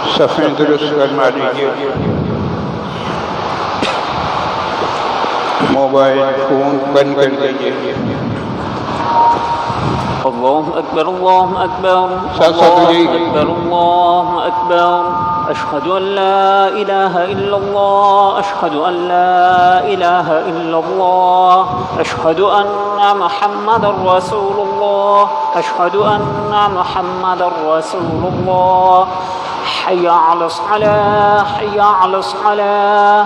صفیں درست کروا لیجیے. موبائل فون بند کر دیجیے. الله أكبر الله أكبر الله أكبر الله أكبر. أشهد أن لا إله إلا الله أشهد أن لا إله إلا الله أشهد أن محمد رسول الله أشهد أن محمد رسول الله. حي على الصلاة حي على الصلاة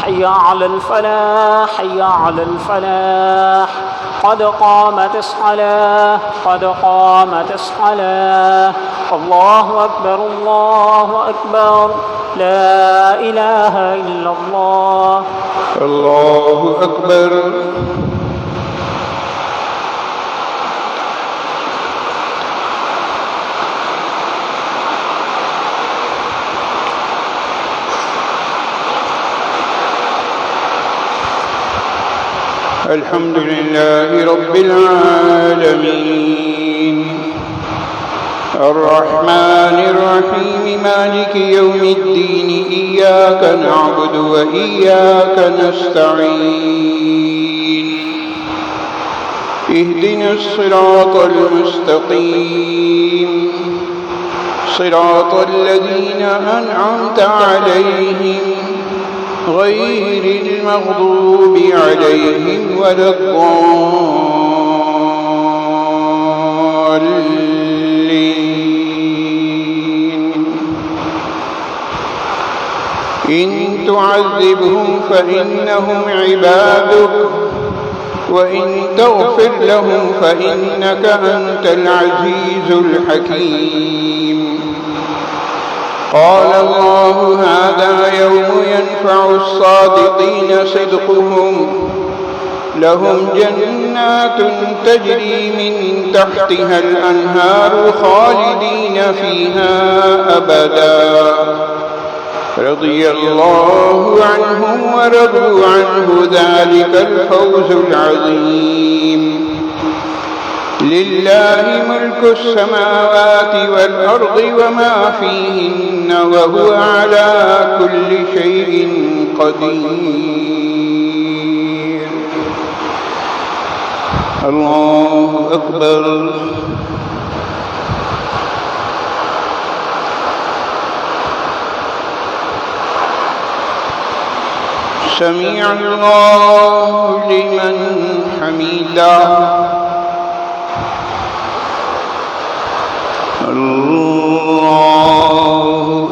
حي على الفلاح حي على الفلاح. قد قامت الصلاة قد قامت الصلاة. الله أكبر الله أكبر لا إله إلا الله. الله أكبر. الحمد لله رب العالمين الرحمن الرحيم مالك يوم الدين إياك نعبد وإياك نستعين اهدنا الصراط المستقيم صراط الذين أنعمت عليهم غير المغضوب عليهم ولا الضالين. إن تعذبهم فإنهم عبادك وإن تغفر لهم فإنك أنت العزيز الحكيم. قال الله هذا يوم ينفع الصادقين صدقهم لهم جنات تجري من تحتها الأنهار خالدين فيها أبدا رضي الله عنهم ورضوا عنه ذلك الفوز العظيم. لله ملك السماوات والأرض وما فيهن وهو على كل شيء قدير. الله أكبر. سمع الله لمن حمده. الله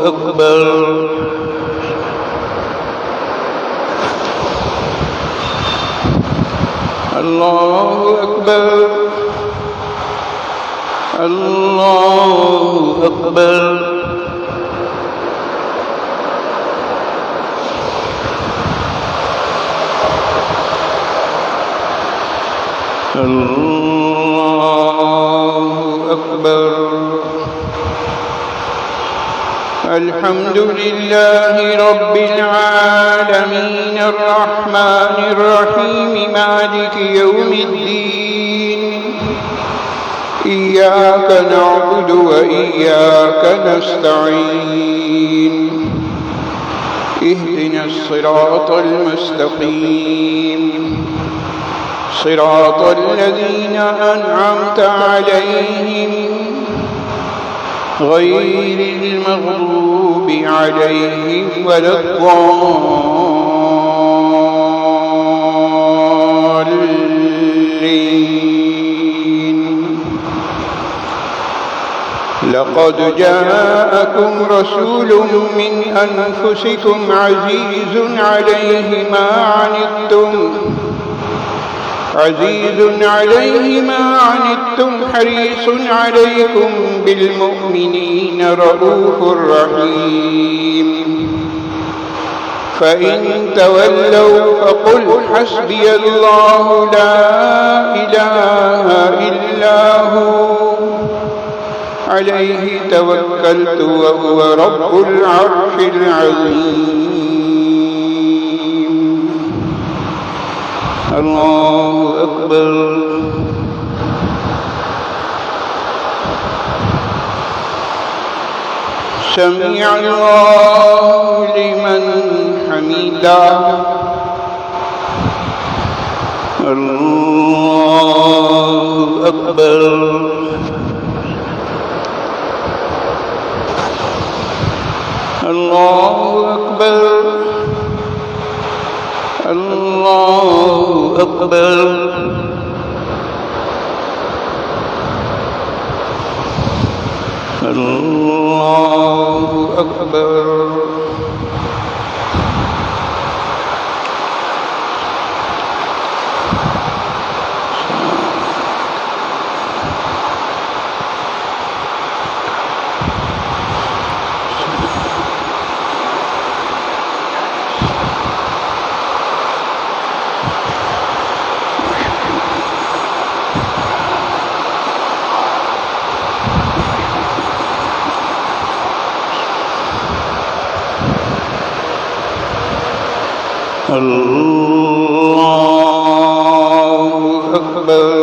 أكبر. الله أكبر. الله أكبر. الله أكبر. الحمد لله رب العالمين الرحمن الرحيم مالك يوم الدين إياك نعبد وإياك نستعين اهدنا الصراط المستقيم صراط الذين أنعمت عليهم غير المغضوب عليهم ولا الضالين. لقد جاءكم رسول من أنفسكم عزيز عليه ما عنتم حريص عليكم بالمؤمنين رؤوف رحيم. فإن تولوا فقل حسبي الله لا إله إلا هو عليه توكلت وهو رب العرش العظيم. الله أكبر. سمع الله لمن حمده الله أكبر الله أكبر الله أكبر الله أكبر الله أكبر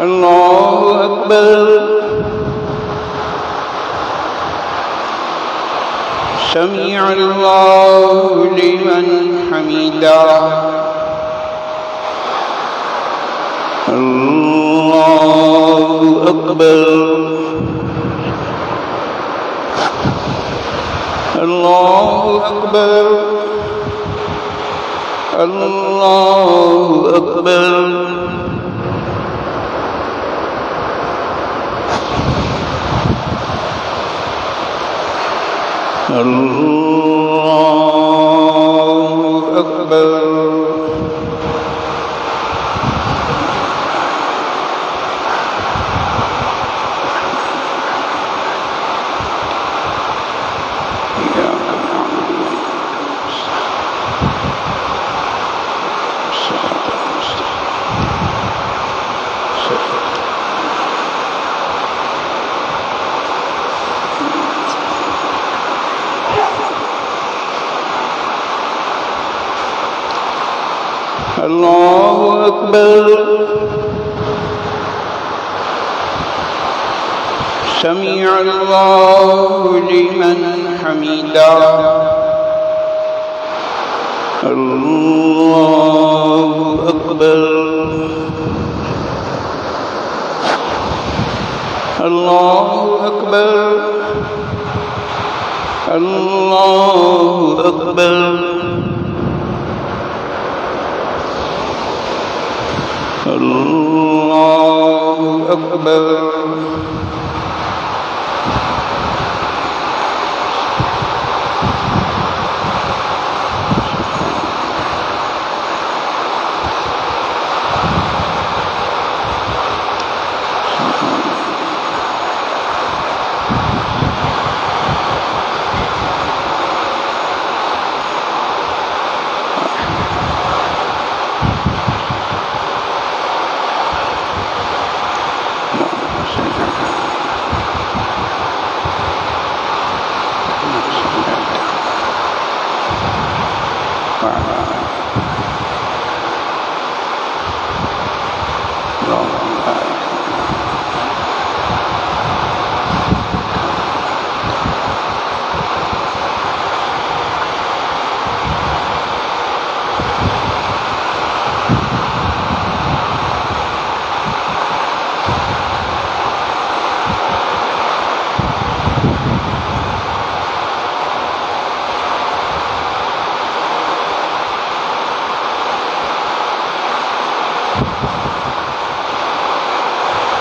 الله أكبر سمع الله لمن حمده الله أكبر الله أكبر الله أكبر الله أكبر الله أكبر سمع الله لمن حمده الله أكبر الله أكبر الله أكبر الله أكبر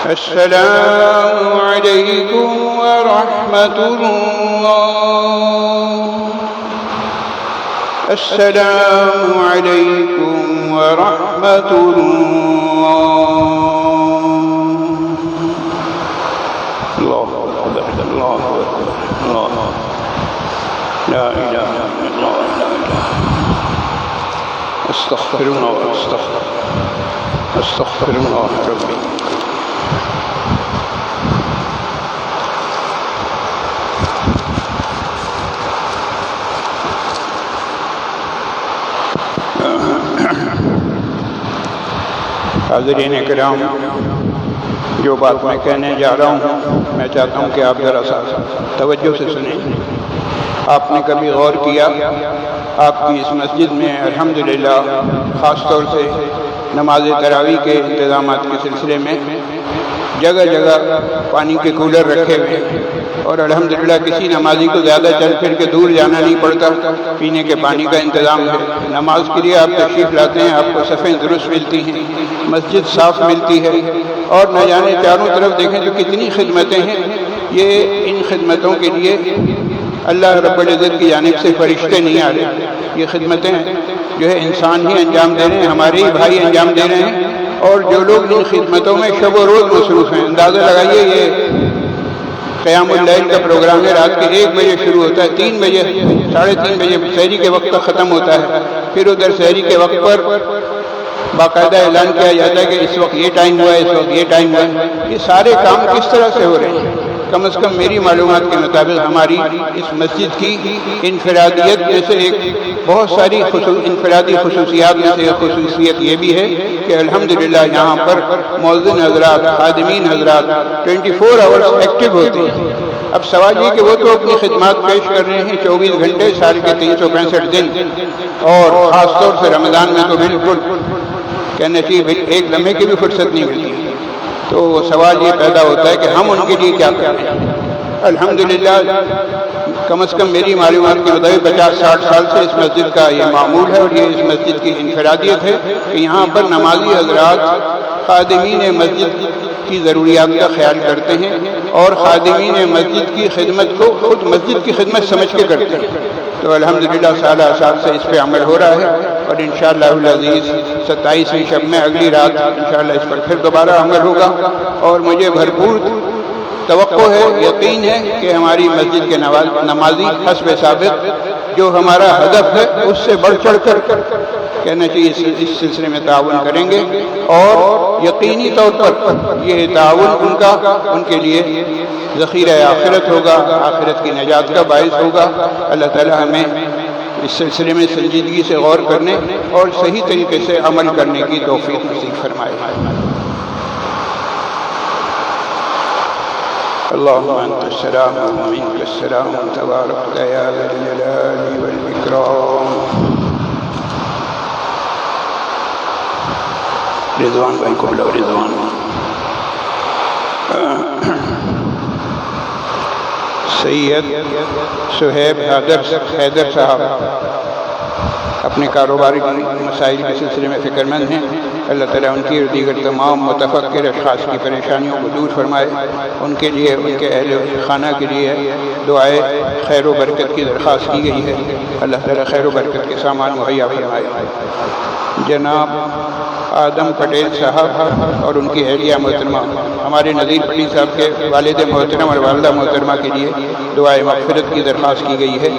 السلام عليكم ورحمة الله. السلام عليكم ورحمة الله. اللہ اکبر اللہ اکبر اللہ لا الہ الا اللہ لا الہ استغفر اللہ استغفر اللہ ربی حاضرین کرام، جو بات میں کہنے جا رہا ہوں میں چاہتا ہوں کہ آپ ذرا سا توجہ سے سنیں۔ آپ نے کبھی غور کیا آپ کی اس مسجد میں الحمدللہ خاص طور سے نماز تراویح کے انتظامات کے سلسلے میں جگہ جگہ پانی کے کولر رکھے ہوئے ہیں، اور الحمدللہ کسی نمازی کو زیادہ چل پھر کے دور جانا نہیں پڑتا، پینے کے پانی کا انتظام ہے۔ نماز کے لیے آپ تشریف لاتے ہیں، آپ کو صفیں درست ملتی ہیں، مسجد صاف ملتی ہے، اور نہ جانے چاروں طرف دیکھیں تو کتنی خدمتیں ہیں۔ یہ ان خدمتوں کے لیے اللہ رب العزت کی جانب سے فرشتے نہیں آ رہے، یہ خدمتیں جو ہے انسان ہی انجام دے رہے ہیں، ہمارے ہی بھائی انجام دے رہے ہیں، اور جو لوگ ان خدمتوں میں شب و روز مصروف ہیں۔ اندازہ لگائیے، یہ قیام اللیل کا پروگرام ہے، رات کے 1 بجے شروع ہوتا ہے، 3 بجے 3:30 بجے سحری کے وقت تک ختم ہوتا ہے، پھر ادھر سحری کے وقت پر باقاعدہ اعلان کیا جاتا ہے کہ اس وقت یہ ٹائم ہوا ہے، اس وقت یہ ٹائم ہوا ہے۔ یہ سارے کام کس طرح سے ہو رہے ہیں؟ کم از کم میری معلومات کے مطابق ہماری اس مسجد کی انفرادیت میں سے ایک بہت ساری انفرادی خصوصیات میں سے ایک خصوصیت یہ بھی ہے کہ الحمدللہ یہاں پر مؤذن حضرات، خادمین حضرات 24 آورز ایکٹیو ہوتے ہیں۔ اب سوال یہ کہ وہ تو اپنی خدمات پیش کر رہے ہیں 24 گھنٹے سال کے 365 دن، اور خاص طور سے رمضان میں تو بالکل کہنا چاہیے ایک لمحے کی بھی فرصت نہیں ملتی۔ تو سوال یہ پیدا ہوتا ہے کہ ہم ان کے لیے کیا کریں؟ الحمدللہ کم از کم میری معلومات کے مطابق 50-60 سال سے اس مسجد کا یہ معمول ہے، اور یہ اس مسجد کی انفرادیت ہے کہ یہاں پر نمازی حضرات خادمین مسجد کی ضروریات کا خیال کرتے ہیں، اور خادمین مسجد کی خدمت کو خود مسجد کی خدمت سمجھ کے کرتے ہیں۔ تو الحمدللہ سالہ سال سے اس پہ عمل ہو رہا ہے، اور انشاءاللہ العزیز 27ویں شب میں اگلی رات انشاءاللہ اس پر پھر دوبارہ عمل ہوگا، اور مجھے بھرپور توقع ہے، یقین ہے کہ ہماری مسجد کے نمازی حسب ثابت جو ہمارا ہدف ہے اس سے بڑھ چڑھ کر کہنا چاہیے اس سلسلے میں تعاون کریں گے، اور یقینی طور پر یہ تعاون ان کے لیے ذخیرہ آخرت ہوگا، آخرت کی نجات کا باعث ہوگا۔ اللہ تعالی ہمیں اس سلسلے میں سنجیدگی سے غور کرنے اور صحیح طریقے سے عمل کرنے کی توفیق نصیب فرمائے۔ اللهم انت السلام ومنك السلام تبارك يا ذا الجلال والاکرام۔ رضوان بھائی کو بلاؤ، رضوان سید صہیب حیدر صاحب اپنے کاروباری مسائل کے سلسلے میں فکر مند ہیں۔ اللہ تعالیٰ ان کی اور دیگر تمام متفکر اشخاص کی پریشانیوں کو دور فرمائے، ان کے لیے، ان کے اہل خانہ کے لیے دعائے خیر و برکت کی درخواست کی گئی ہے۔ اللہ تعالیٰ خیر و برکت کے سامان مہیا فرمائے۔ جناب آدم پٹیل صاحب اور ان کی اہلیہ محترمہ، ہمارے نذیر پٹیل صاحب کے والد محترم اور والدہ محترمہ کے لیے دعائے مغفرت کی درخواست کی گئی ہے۔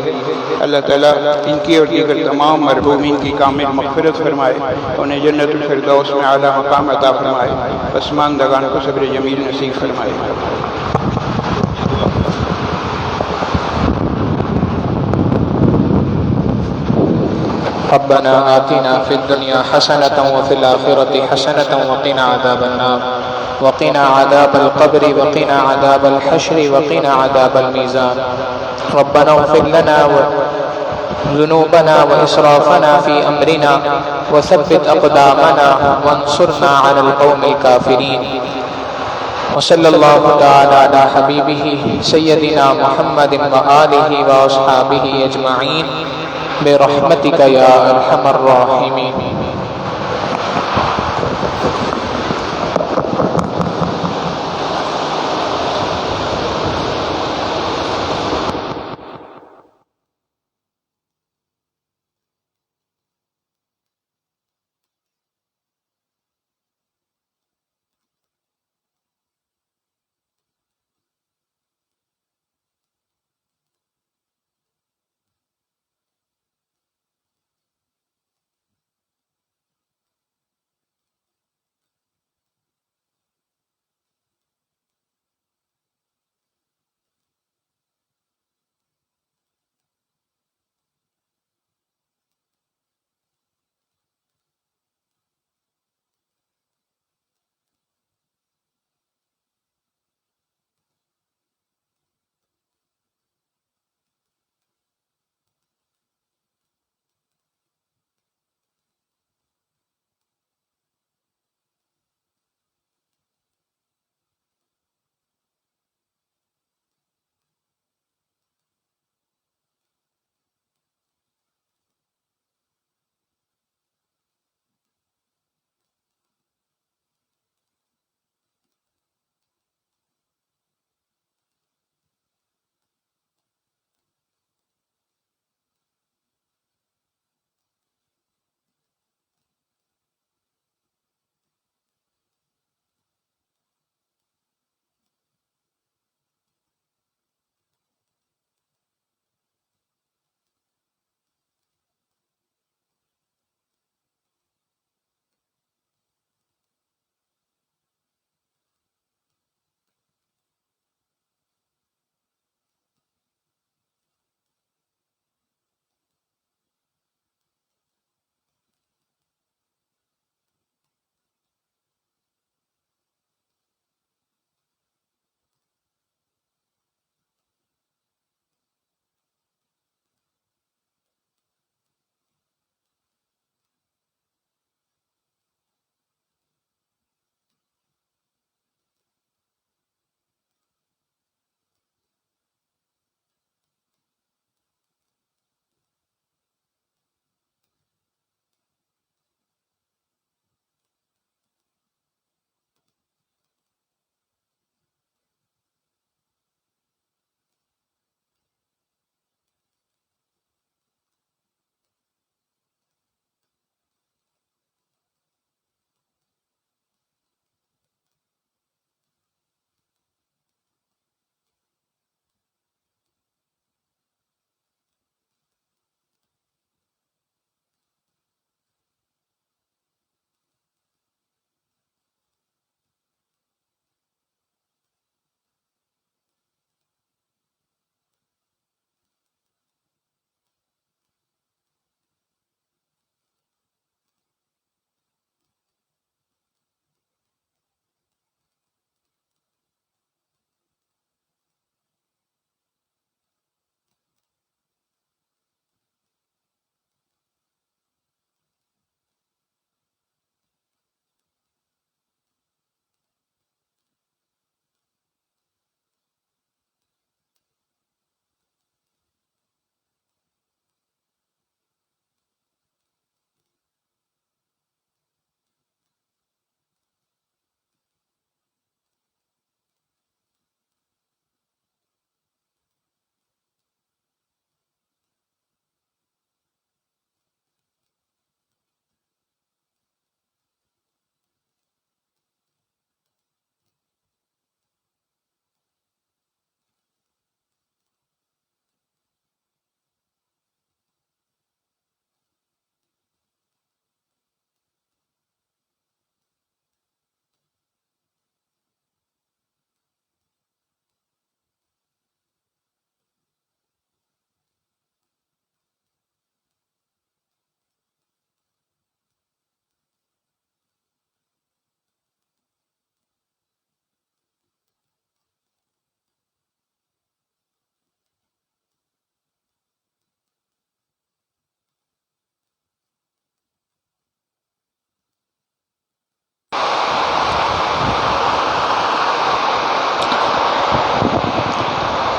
اللہ تعالیٰ ان کی اور دیگر تمام مرحومین کی کامل مغفرت فرمائے، انہیں جنت الفردوس میں اعلیٰ مقام عطا فرمائے، پسماندگان کو صبر جمیل نصیب فرمائے۔ ربنا آتنا في الدنيا حسنة وفي الآخرة حسنة وقنا عذاب النار وقنا عذاب القبر وقنا عذاب الحشر وقنا عذاب الميزان ربنا اغفر لنا ذنوبنا وإسرافنا في أمرنا وثبت أقدامنا وانصرنا على القوم الكافرين وصلى الله تعالى على حبيبه سيدنا محمد وآله وأصحابه أجمعين برحمتك يا أرحم الراحمين۔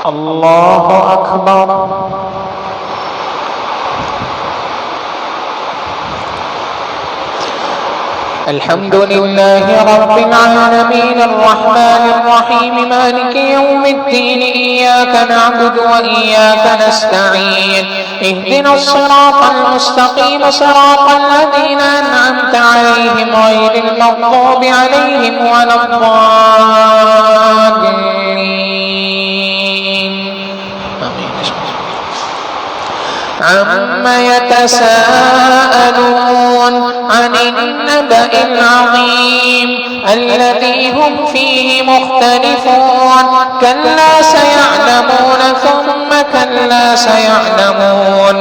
الله أكبر. الحمد لله رب العالمين الرحمن الرحيم مالك يوم الدين إياك نعبد وإياك نستعين اهدنا الصراط المستقيم صراط الذين أنعمت عليهم غير المغضوب عليهم ولا الضالين. عما يتساءلون عن النبأ العظيم الذي هم فيه مختلفون كلا سيعلمون ثم كلا سيعلمون.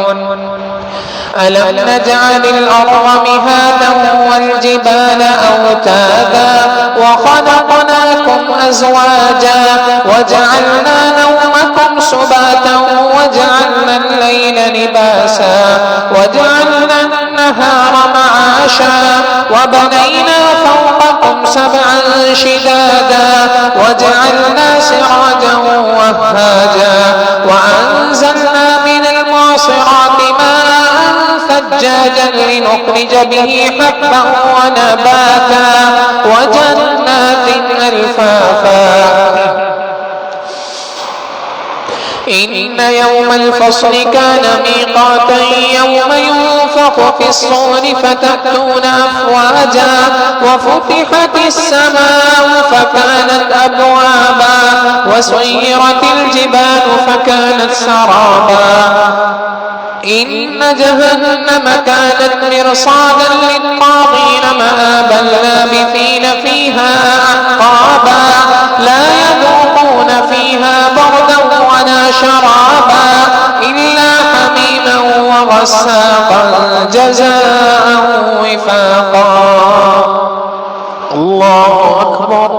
ألم نجعل الأرض مهادا والجبال أوتادا وخلقناكم أزواجا وجعلنا نومكم سباتا وجعلنا الليل لباسا وجعلنا النهار معاشا وبنينا فوقكم سبعا شدادا وجعلنا سراجا وهاجا وأنزلنا من المعصرات ماء ثجاجا لنخرج به حبا ونباتا وجنات ألفافا. إن يوم الفصل كان ميقاتا يوم ينفخ في الصور فتأتون أفواجا وفتحت السماء فكانت أبوابا وسيرت الجبال فكانت سرابا. إن جهنم كانت مرصادا للطاغين مآبا لابثين فيها أحقابا لا يذوقون فيها بردا ولا شرابا إلا حميما وغساقا جزاء وفاقا. الله أكبر.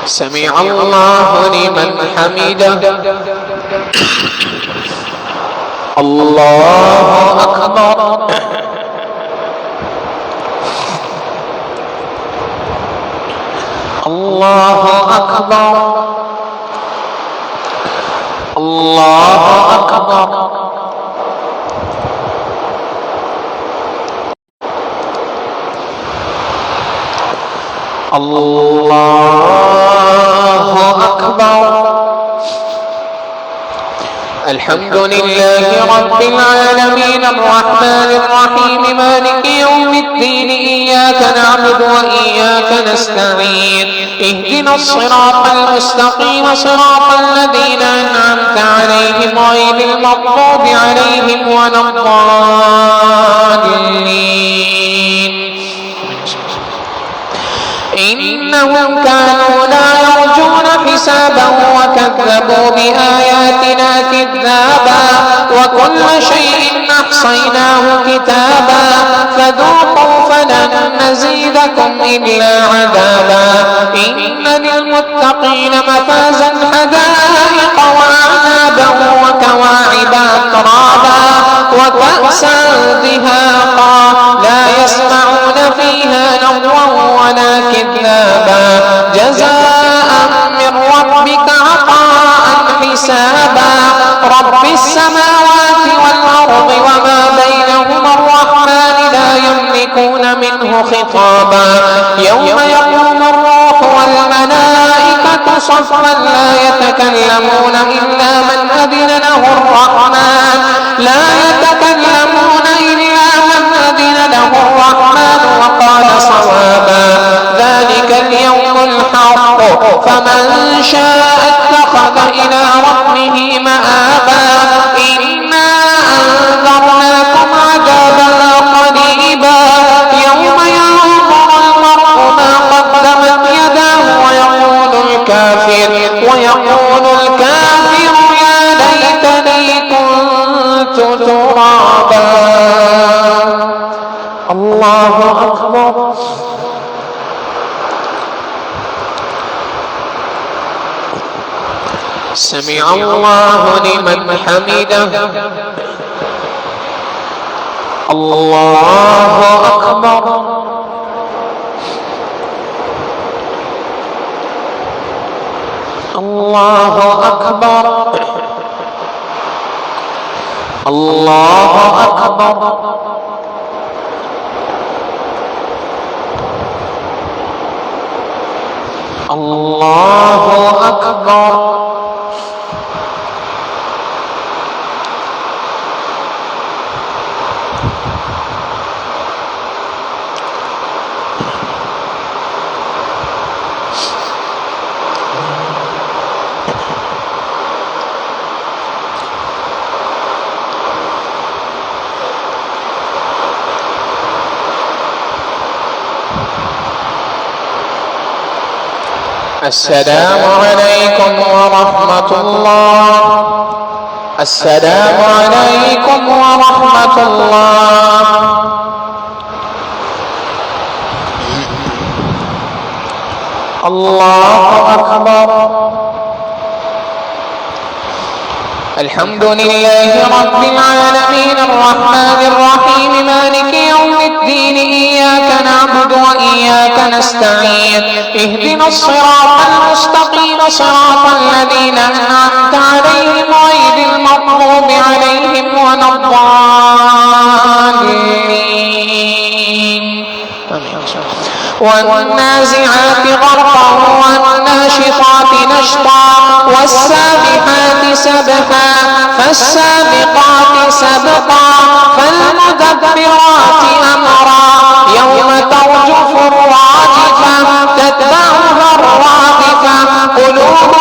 سمع الله لمن حمده. الله أكبر. الله أكبر. الله أكبر. الله أكبر. الحمد لله رب العالمين الرحمن الرحيم مالك يوم الدين إياك نعبد وإياك نستعين اهدنا الصراط المستقيم صراط الذين أنعمت عليهم غير المغضوب عليهم ولا الضالين. إنهم كانوا لا يرجون حسابا وكذبوا بآياتنا كذابا وكل شيء أحصيناه كتابا فذوقوا فلن نزيدكم إلا عذابا. إن للمتقين مفازا حدائق وأعنابا وكواعب أترابا وكأسا دهاقا لا يسمعون فيها لغوا ولا كذابا جزاء من ربك عطاء حسابا. رب السماوات والأرض وما بينهما الرحمن لا يملكون منه خطابا. يوم يقوم الروح والملائكة صفا لا يتكلمون إلا من أذن له الرحمن وقال صوابا. ذلك اليوم الحق فمن شاء اتخذ إلى ربه مآبا. إنا أنذرناكم عذابا قريبا يوم ينظر المرء ما قدمت يداه ويقول الكافر يا ليتني كنت ترابا. الله أكبر. سمع الله لمن حمده. الله أكبر. الله أكبر الله أكبر الله أكبر السلام عليكم ورحمة الله السلام عليكم ورحمة الله الله أكبر الحمد لله رب العالمين الرحمن الرحيم مالك يوم الدين إياك نعبد وإياك نستعين اهدنا الصراط المستقيم صراط الذين أنعمت عليهم غير المغضوب عليهم ولا الضالين والنازعات غرقا والناشطات نشطا والسابحات سبحا فالسابقات سبقا فالمدبرات أمرا يوم ترجف الراجفة تتبعها الرادفة قلوب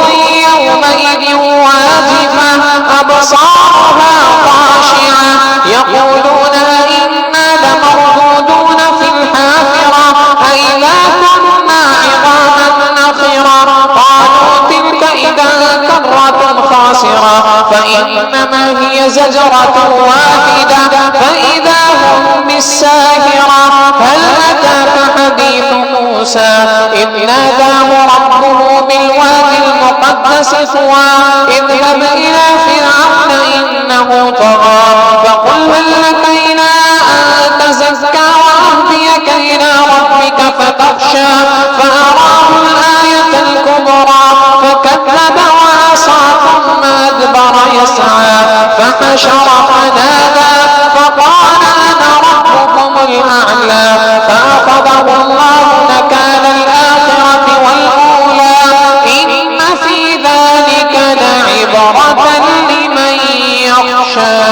يومئذ واجفة أبصارها خاشعة يقولون إنا لمردودون في الحافرة أإذا كنا عظاما نخرة قالوا تلك إذا كرة خاسرة فإنما هي زجرة واحدة فإذا هم بالساهرة هل أتاك حديث موسى إذ ناداه ربه بالوادي المقدس طوى اذهب إلى فرعون إنه طغى فقل هل لك إلى أن تزكى وأهديك إلى ربك فتخشى فأراه الآية الكبرى فكذب وعصى ثم أدبر يسعى فحشر فنادى فقال أنا ربكم الأعلى فأخذه الله نكال الآخرة والأولى إن في ذلك لعبرة لمن يخشى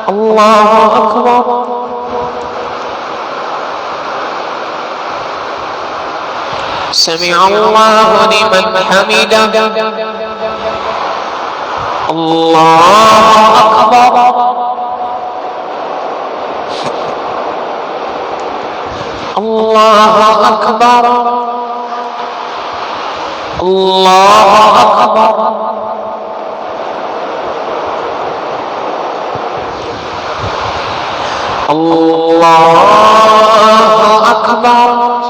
الله أكبر سمع الله لمن حمده الله أكبر الله أكبر الله أكبر الله أكبر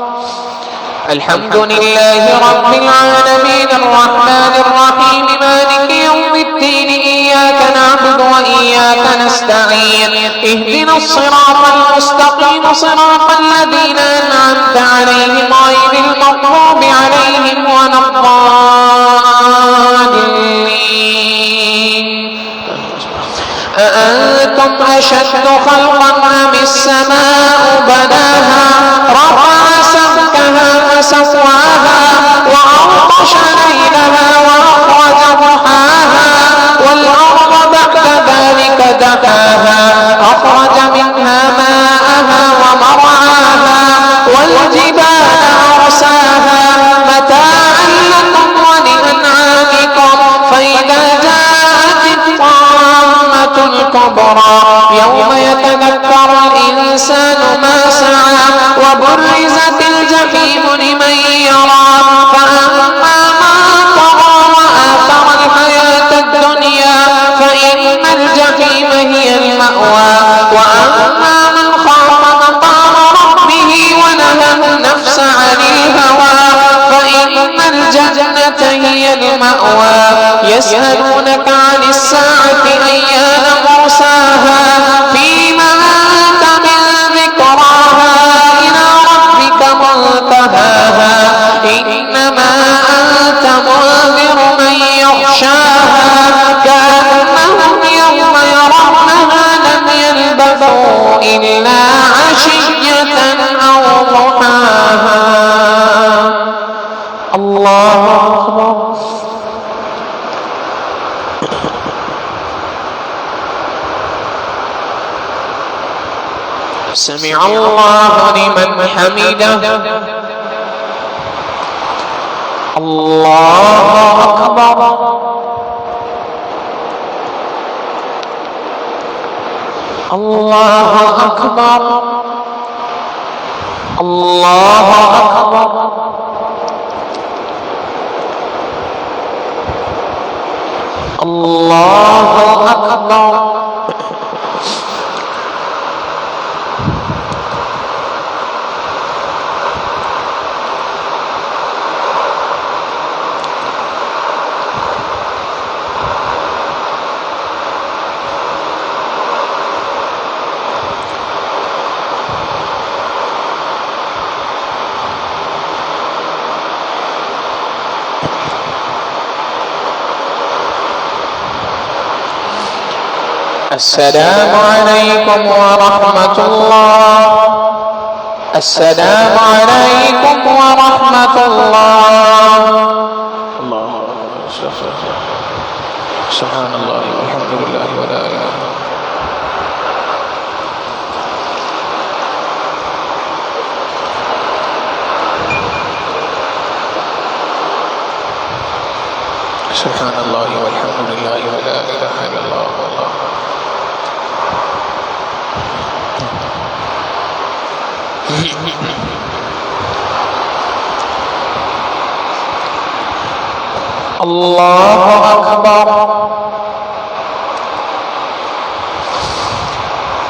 الحمد لله رب العالمين الرحمن الرحيم مالك يوم الدين إياك نعبد وإياك نستعين اهدنا الصراط المستقيم صراط الذين أنعمت عليهم غير المغضوب عليهم ولا الضالين أأنتم أشد خلقا أم السماء بناها رفع سمكها فسواها وأغطش ليلها وأخرج ضحاها والأرض بعد ذلك دحاها أخرج منها ماءها ومرعاها والجبال أرساها متاعا لكم ولأنعامكم فإذا جاءت الطامة الكبرى يوم يتذكر الإنسان ما سعى وبرزت الجحيم لمن يرى فأما من طغى وآثر الحياة الدنيا فإن الجحيم هي المأوى وأما من خاف مقام ربه ونهى النفس عن الهوى فإن الجنة هي المأوى يسألونك عن الساعة أيان مرساها فيما أنت من ذكراها إلى ربك منتهاها إنما أنت منذر إلا عشية أو ضحاها. الله أكبر. سمع الله لمن حمده. الله أكبر. الله أكبر. الله أكبر. الله أكبر. السلام عليكم ورحمة الله. السلام عليكم ورحمة الله. الله أكبر. سبحان الله والحمد لله ولا إله إلا الله. سبحان الله والحمد لله ولا إله إلا الله. الله أكبر.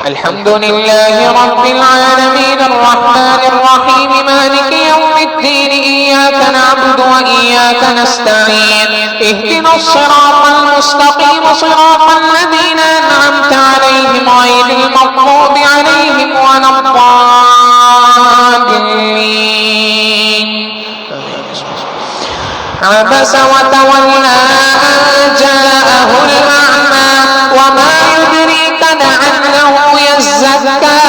الحمد لله رب العالمين الرحمن الرحيم مالك يوم الدين إياك نعبد وإياك نستعين اهدنا الصراط المستقيم صراط الذين أنعمت عليهم غير المغضوب عليهم ولا الضالين. عبس وتولى أن جاءه الأعمى وما يدريك لعله يزكى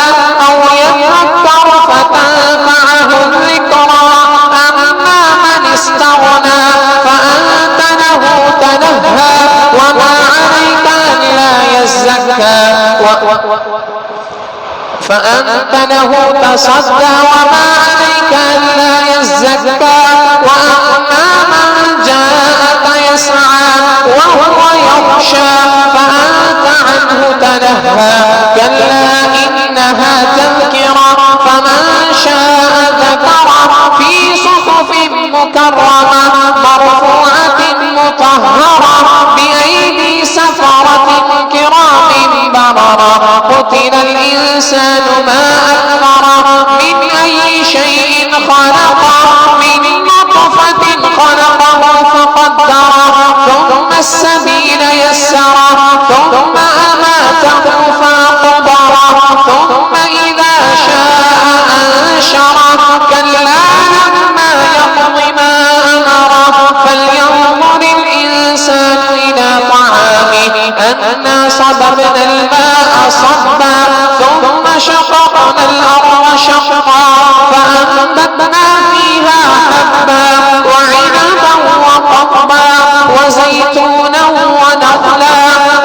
أو يذكر فتنفعه الذكرى. أما من استغنى فأنت له تلهى وما عليك ألا يزكى فأنت له تصدى وما عليك ألا يزكى. وأما من جاءك يسعى وهو يخشى فأنت عنه تلهى. كلا إنها تذكرة فمن شاء ذكره في صحف مكرمة مرفوعة مطهرة بأيدي سفرة كرام بررة. قتل الإنسان ما أكفره من أي شيء خلقه من نطفة خلقه فقدره ثم السبيل يسره ثم أماته فأقبره ثم إذا شاء أنشره. كلا لما يقض ما أمره فلينظر الإنسان إلى طعامه أنا صببنا الماء صبا ثم شققنا الأرض شقا فأنبتنا فيها حبا وعنبا وقضبا وزيتونا ونخلا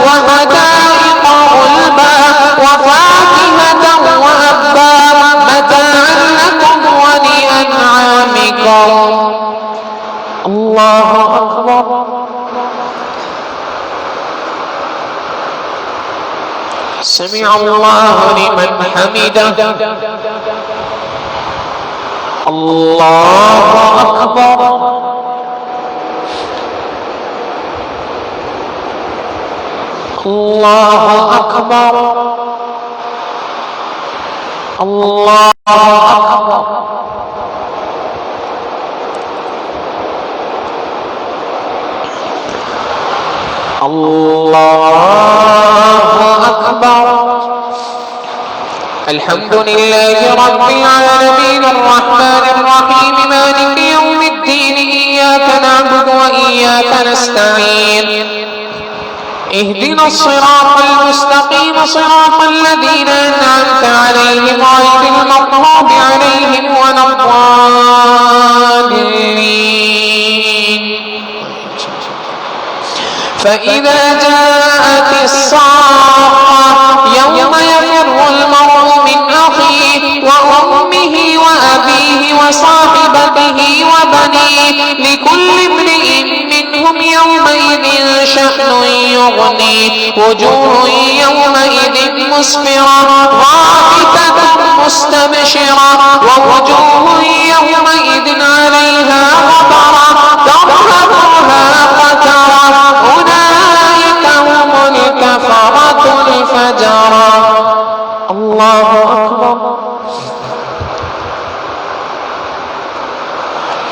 وحدائق غلبا وفاكهة وأبا متاعا لكم ولأنعامكم. الله أكبر. سمع الله لمن حمده. الله أكبر. الله أكبر. الله أكبر. الله أكبر. الحمد لله رب العالمين الرحمن الرحيم مالك يوم الدين إياك نعبد وإياك نستعين اهدنا الصراط المستقيم صراط الذين أنعمت عليهم غير المغضوب عليهم ولا الضالين. فإذا جاءت الصاخة يوم يفر المرء من أخيه وأمه وأبيه وصاحبته وبنيه لكل امرئ منهم يومئذ شأن يغنيه وجوه يومئذ مسفرة ضاحكة مستبشرة ووجوه يومئذ عليها غبرة ترهقها قترة أولئك هم الكفرة الفجرة. الله أكبر.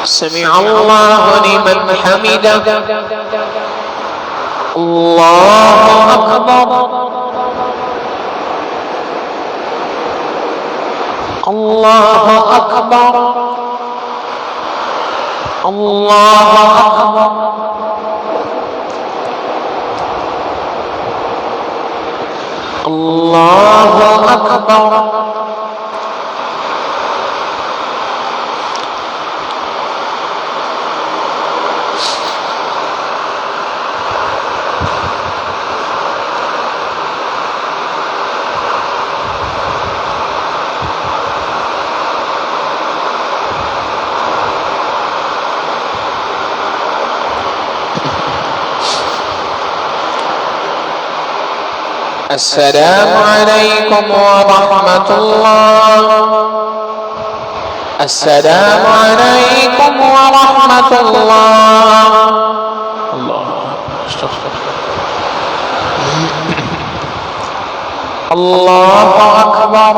سمع الله لمن حمده. الله أكبر. الله أكبر. الله أكبر. الله أكبر. السلام عليكم ورحمة الله. السلام عليكم ورحمة الله. الله الله أكبر.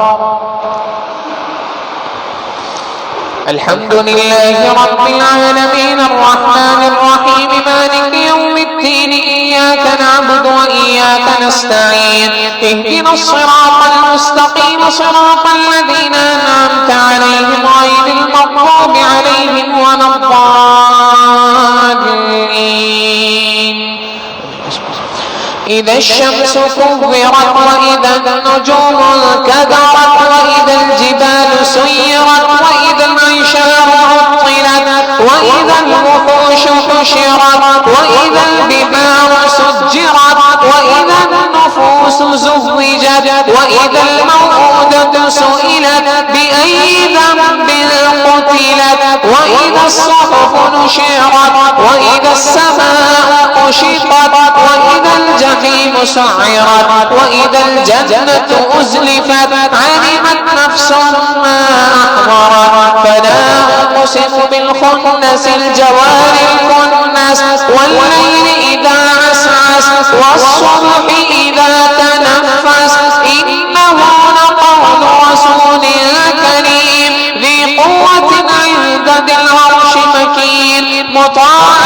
الحمد لله رب العالمين الرحمن الرحيم مالك يوم الدين إياك نعبد وإياك نستعين اهدنا الصراط المستقيم صراط الذين أنعمت عليهم غير المغضوب عليهم ولا الضالين. إذا الشمس كورت وإذا النجوم انكدرت وإذا الجبال سيرت وإذا العشار عطلت وإذا الوحوش حشرت وإذا البحار سجرت وإذا النفوس زوجت وإذا الموءودة سئلت بأي ذنب قتلت وإذا الصحف نشرت وإذا السماء كشطت وإذا الجحيم سعرت وإذا الجنة أزلفت علمت نفس ما أحضرت. فلا أقسم بالخنس الجوار الكنس والليل إذا عسعس والصبح إذا تنفس إنه لقول رسول كريم ذي قوة عند ذي العرش مكين مطاع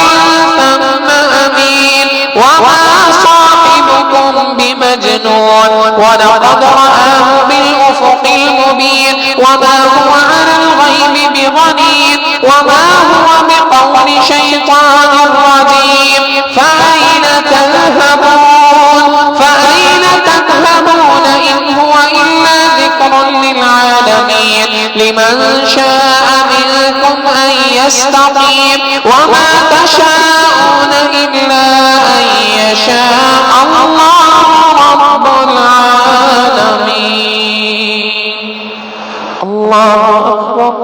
ثم أمين وما صاحبكم بمجنون ولقد رآه بالأفق المبين وما هو على الغيب بضنين وما هو بقول شيطان رجيم. فأين تذهبون فأين تذهبون إن هو إلا ذكر للعالمين لمن شاء منكم أن يستقيم وما تشاءون إلا أن يشاء الله رب العالمين. الله أكبر.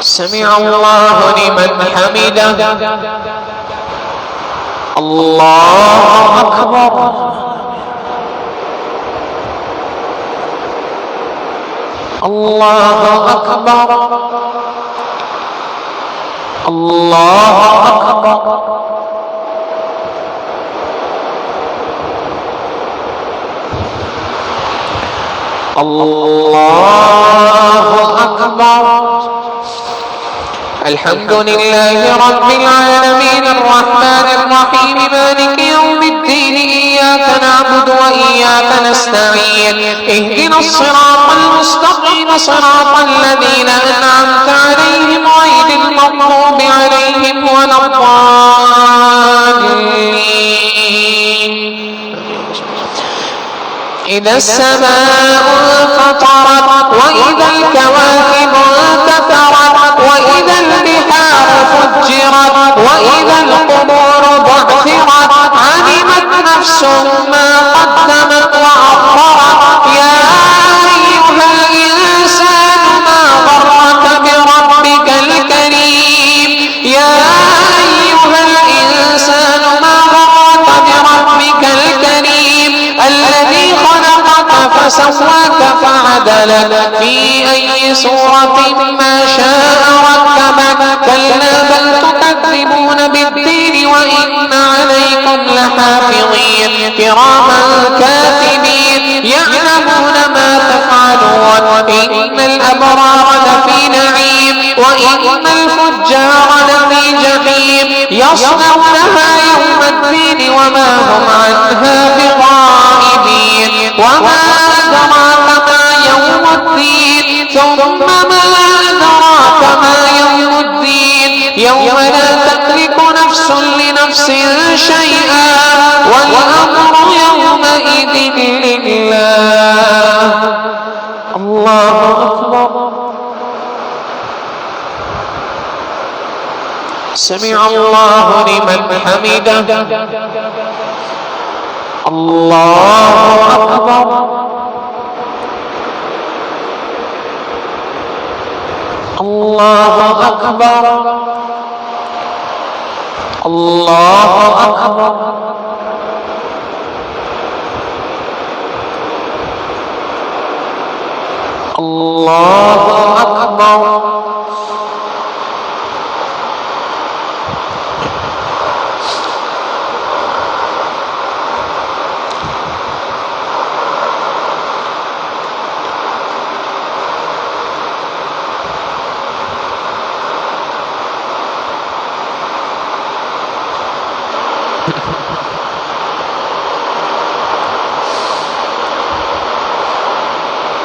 سمع الله لمن حمده. الله أكبر. الله أكبر. الله أكبر. الله أكبر. الحمد لله رب العالمين الرحمن الرحيم مالك يوم الدين إياك نعبد وإياك نستعين اهدنا الصراط المستقيم صراط الذين أنعمت عليهم غير المغضوب عليهم عليهم ولا الضالين. إذا السماء انفطرت وإذا الكواكب انتثرت وإذا البحار فجرت وإذا القبور بعثرت علمت نفس ما قدمت وأخرت. يا أيها الإنسان ما غرك بربك الكريم. يا أيها الإنسان ما غرك بربك الكريم الذي خلقك فسواك فعدلك في أي صورة ما شاء ركبك. كلا بل تكذبون بالدين وإن عليكم لحافظين كراما كاتبين يعلمون ما تفعلون. إن الأبرار لفي نعيم وإن الفجار لفي جحيم يصلونها يوم الدين وما هم عنها بغائبين. وما أدراك ما يوم الدين ثم ما أدراك ما يوم الدين يوم لا تملك نفس لنفس شيئا والأمر يومئذ لله. الله أكبر. سمع الله لمن حمده. الله أكبر. الله أكبر. الله أكبر. الله أكبر.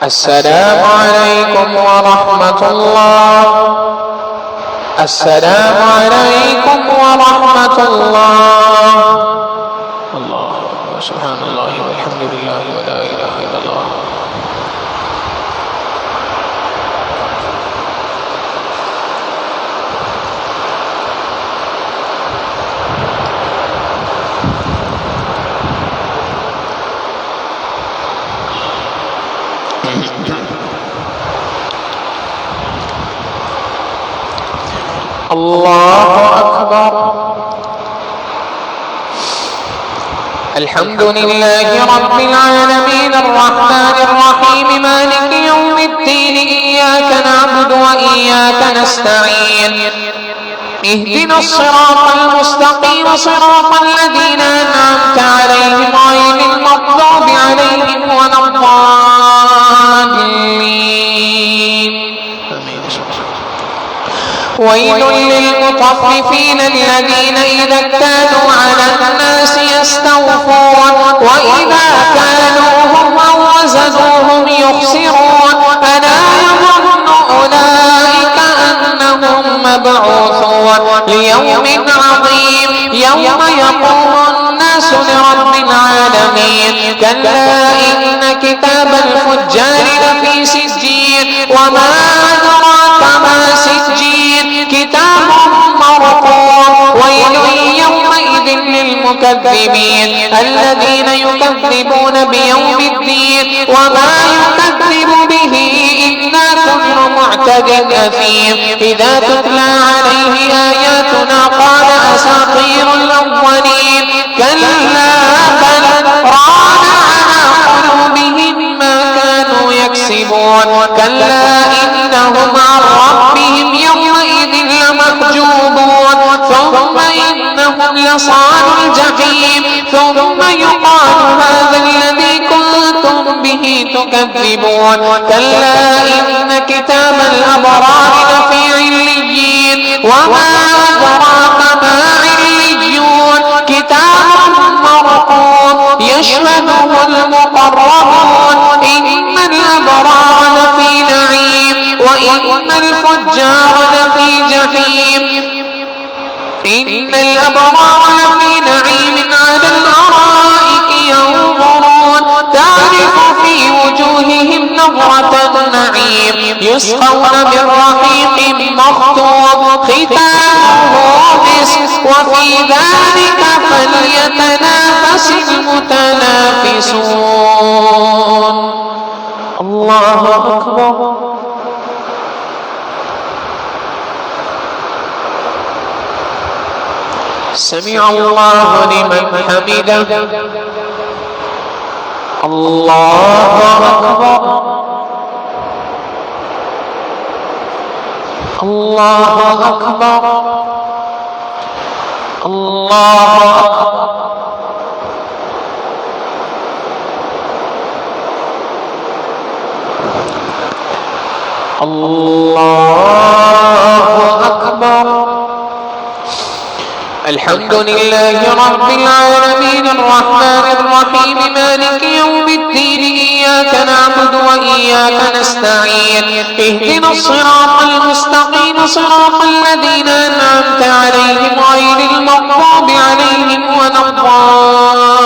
السلام عليكم ورحمة الله. السلام عليكم ورحمة الله. الله أكبر. سبحان الله والحمد لله ولا إله إلا الله. الله أكبر. الحمد لله رب العالمين الرحمن الرحيم مالك يوم الدين إياك نعبد وإياك نستعين اهدنا الصراط المستقيم صراط الذين أنعمت عليهم غير المغضوب عليهم ولا الضالين. ويل للمطففين الذين إذا اكتالوا على الناس يستوفون وإذا كالوهم أو وزنوهم يخسرون. ألا يظن أولئك أنهم مبعوثون ليوم عظيم يوم يقوم الناس لرب العالمين. كلا إن كتاب الفجار لفي سجين وما أدراك ما سجين كتاب مرقوم. ويل يومئذ للمكذبين الذين يكذبون بيوم الدين وما يكذب به إلا كل معتد أثيم. إذا تتلى عليه آياتنا قال أساطير الأولين. كلا بل ران على قلوبهم ما كانوا يكسبون. كلا إنهم عن ربهم يومئذ لمحجوبون. ثم إنهم لصالوا الجحيم. ثم يقال هذا الذي كنتم به تكذبون. كلا إن كتاب الأبرار لفي عليين وما أدراك ما عليون. كتاب مرقوم يشهده المقربون. إن الأبرار لفي نعيم وإن الفجار لفي جحيم إن الأبرار لفي نعيم على الأرائك ينظرون تعرف في وجوههم نظرة النعيم يسقون من رحيق مختوم ختامه مسك وفي ذلك فليتنافس المتنافسون. الله أكبر. سمع الله لمن حمده. الله أكبر. الله أكبر. الله أكبر. الله أكبر. الحمد لله رب العالمين الرحمن الرحيم مالك يوم الدين إياك نعبد وإياك نستعين اهدنا الصراط المستقيم صراط الذين أنعمت عليهم غير المغضوب عليهم ولا الضالين.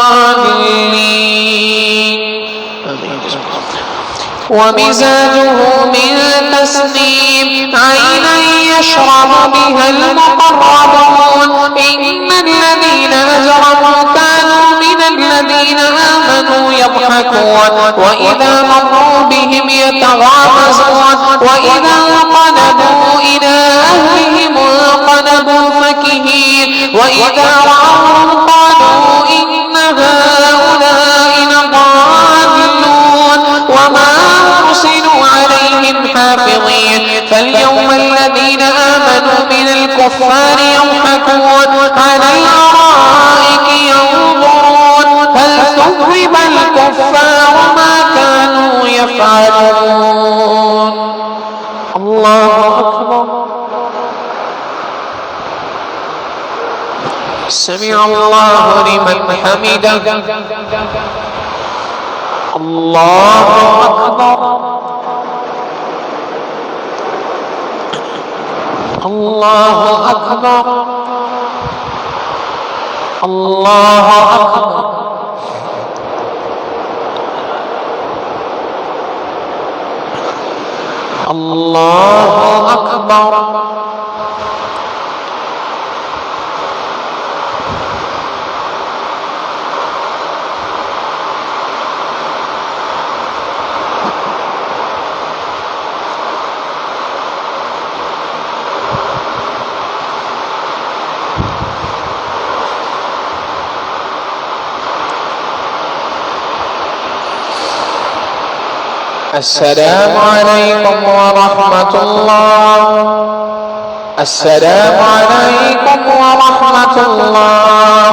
ومزاجه من تسنيم عينا يشرب بها المقربون. إن الذين أجرموا كانوا من الذين آمنوا يضحكون وإذا مروا بهم يتغامزون وإذا انقلبوا إلى أهلهم انقلبوا فكهين وإذا رأوهم قالوا إن هؤلاء لضالون وما أرسلوا عليهم حافظين. فاليوم الذين آمنوا من الكفار يضحكون على الأرائك ينظرون هل ثوب الكفار ما كانوا يفعلون. الله أكبر. سمع الله لمن حمده. الله أكبر. الله أكبر. الله أكبر. الله أكبر. السلام عليكم ورحمة الله. السلام عليكم ورحمة الله.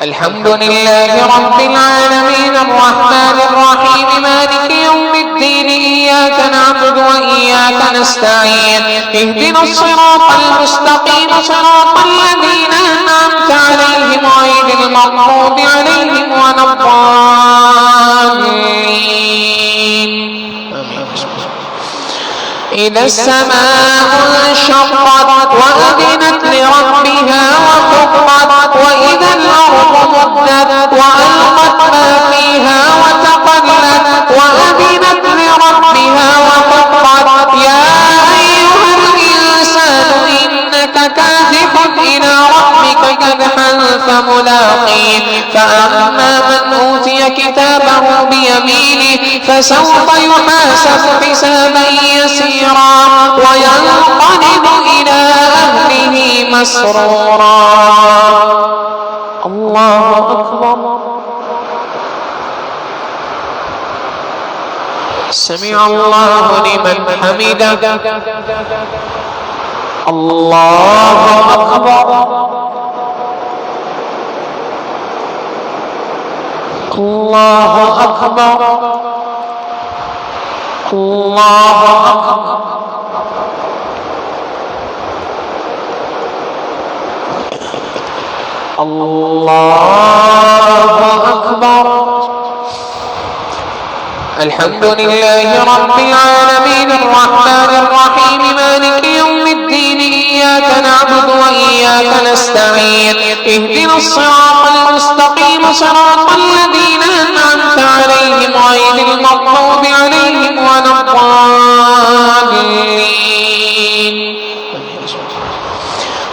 الحمد لله رب العالمين الرحمن الرحيم مالك يوم الدين إياك نعبد وإياك نستعين اهدنا الصراط المستقيم صراط الذين أنعمت عليهم غير المغضوب عليهم ولا الضالين. إذا السماء انشقت وأذنت لربها وحقت وإذا الأرض مدت وألقت ما فيها وتقلت وأذنت لربها وحقت. يا أيها الإنسان إنك كادح إلى ربك كدحا فملاقيه. فأما من أوتي كتابه بيمينه فسوف يحاسب حسابا يسيرا وينقلب إلى أهله مسرورا. الله أكبر. سمع الله لمن حمده. الله أكبر. الله أكبر. الله أكبر. الله أكبر. الحمد لله رب العالمين الرحمن الرحيم مالك يوم الدين إياك نعبد وإياك نستعين اهدنا الصراط المستقيم صراط الذين أنعمت عليهم غير المغضوب عليهم ولا الضالين.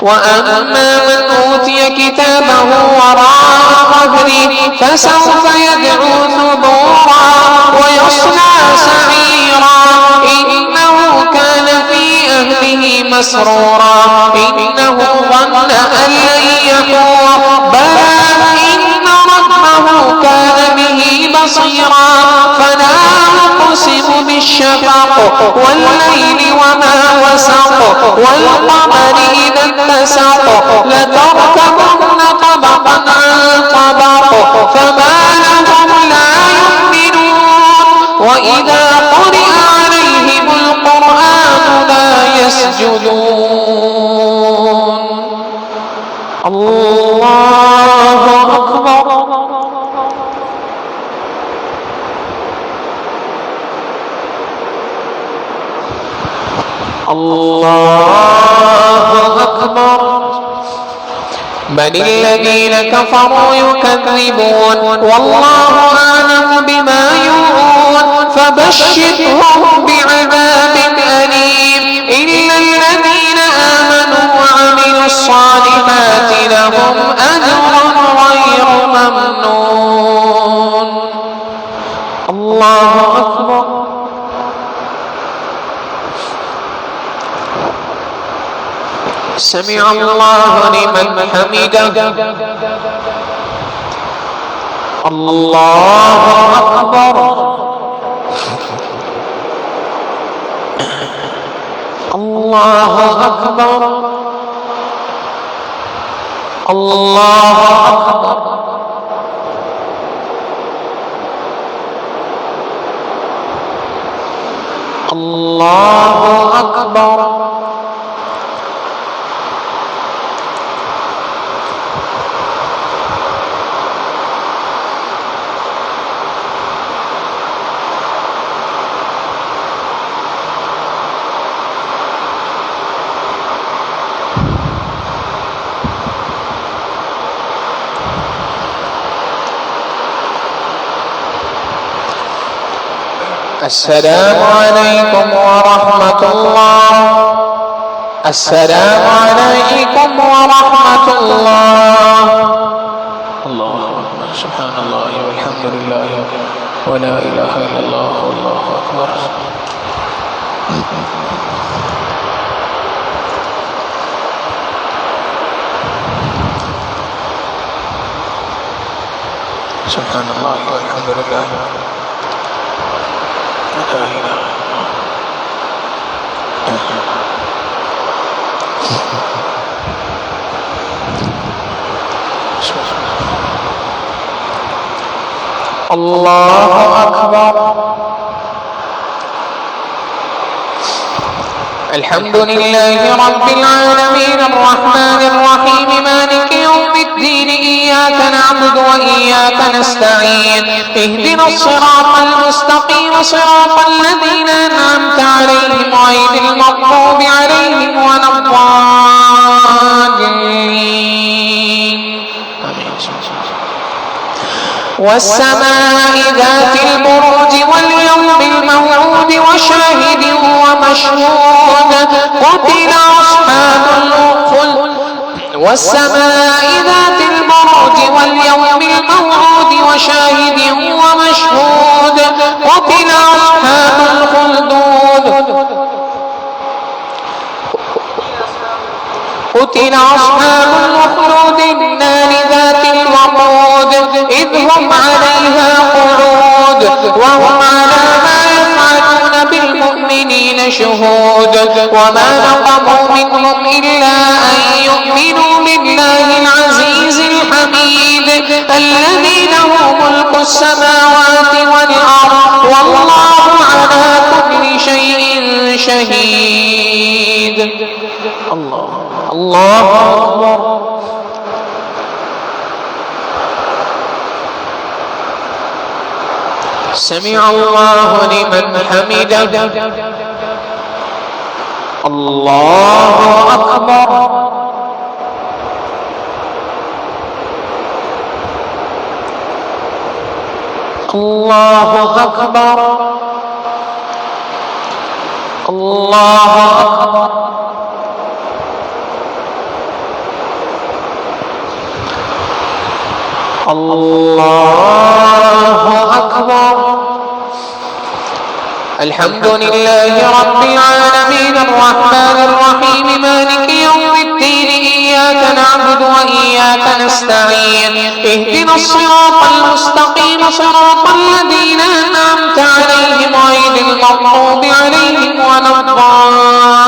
وأما من أوتي كتابه وراء ظهره فسوف يدعو ثبورا ويصلى سعيرا إنه كان في أهله مسرورا إنه ظن أن لن يحور بلى إن ربه كان به بصيرا فلا أقسم بالشفق والليل وما وسق والقمر إذا اتسق لتركبن طبقا عن طبق فما لهم لا يؤمنون وإذا قرئ عليهم القرآن لا يسجدون. الله أكبر. الله أكبر. بل الذين كفروا يكذبون والله أعلم بما يوعون فبشرهم بعذاب أليم إلا الذين آمنوا وعملوا الصالحات لهم أجر غير ممنون. الله أكبر. سمع الله لمن حمده. الله أكبر. الله أكبر. الله أكبر. الله أكبر. السلام عليكم ورحمة الله. السلام عليكم ورحمة الله. الله أكبر. سبحان الله والحمد لله ولا إله إلا الله والله أكبر. سبحان الله والحمد لله لا إله إلا الله. الله أكبر. الحمد لله رب العالمين الرحمن الرحيم مالك يوم الدين إياك نعبد وإياك نستعين اهدنا الصراط المستقيم صراط الذين أنعمت عليهم غير المغضوب عليهم ولا الضالين. والسماء ذات البروج واليوم الموعود وشاهد ومشهود قتل أصحاب الأخدود. والسماء ذات البروج واليوم الموعود وشاهد ومشهود قتل أصحاب الأخدود. قتل أصحاب الأخدود النار ذات الوقود إذ هم عليها قعود وهم على ما يفعلون بالمؤمنين شهود. وما نقموا منهم إلا أن يؤمنوا بالله العزيز الحميد الذي له ملك السماوات والأرض والله على كل شيء شهيد. الله أكبر. سمع الله لمن حمده. الله أكبر. الله أكبر. الله أكبر. الله أكبر. الحمد لله رب العالمين الرحمن الرحيم مالك يوم الدين إياك نعبد وإياك نستعين اهدنا الصراط المستقيم صراط الذين أنعمت عليهم غير المغضوب عليهم ولا الضالين.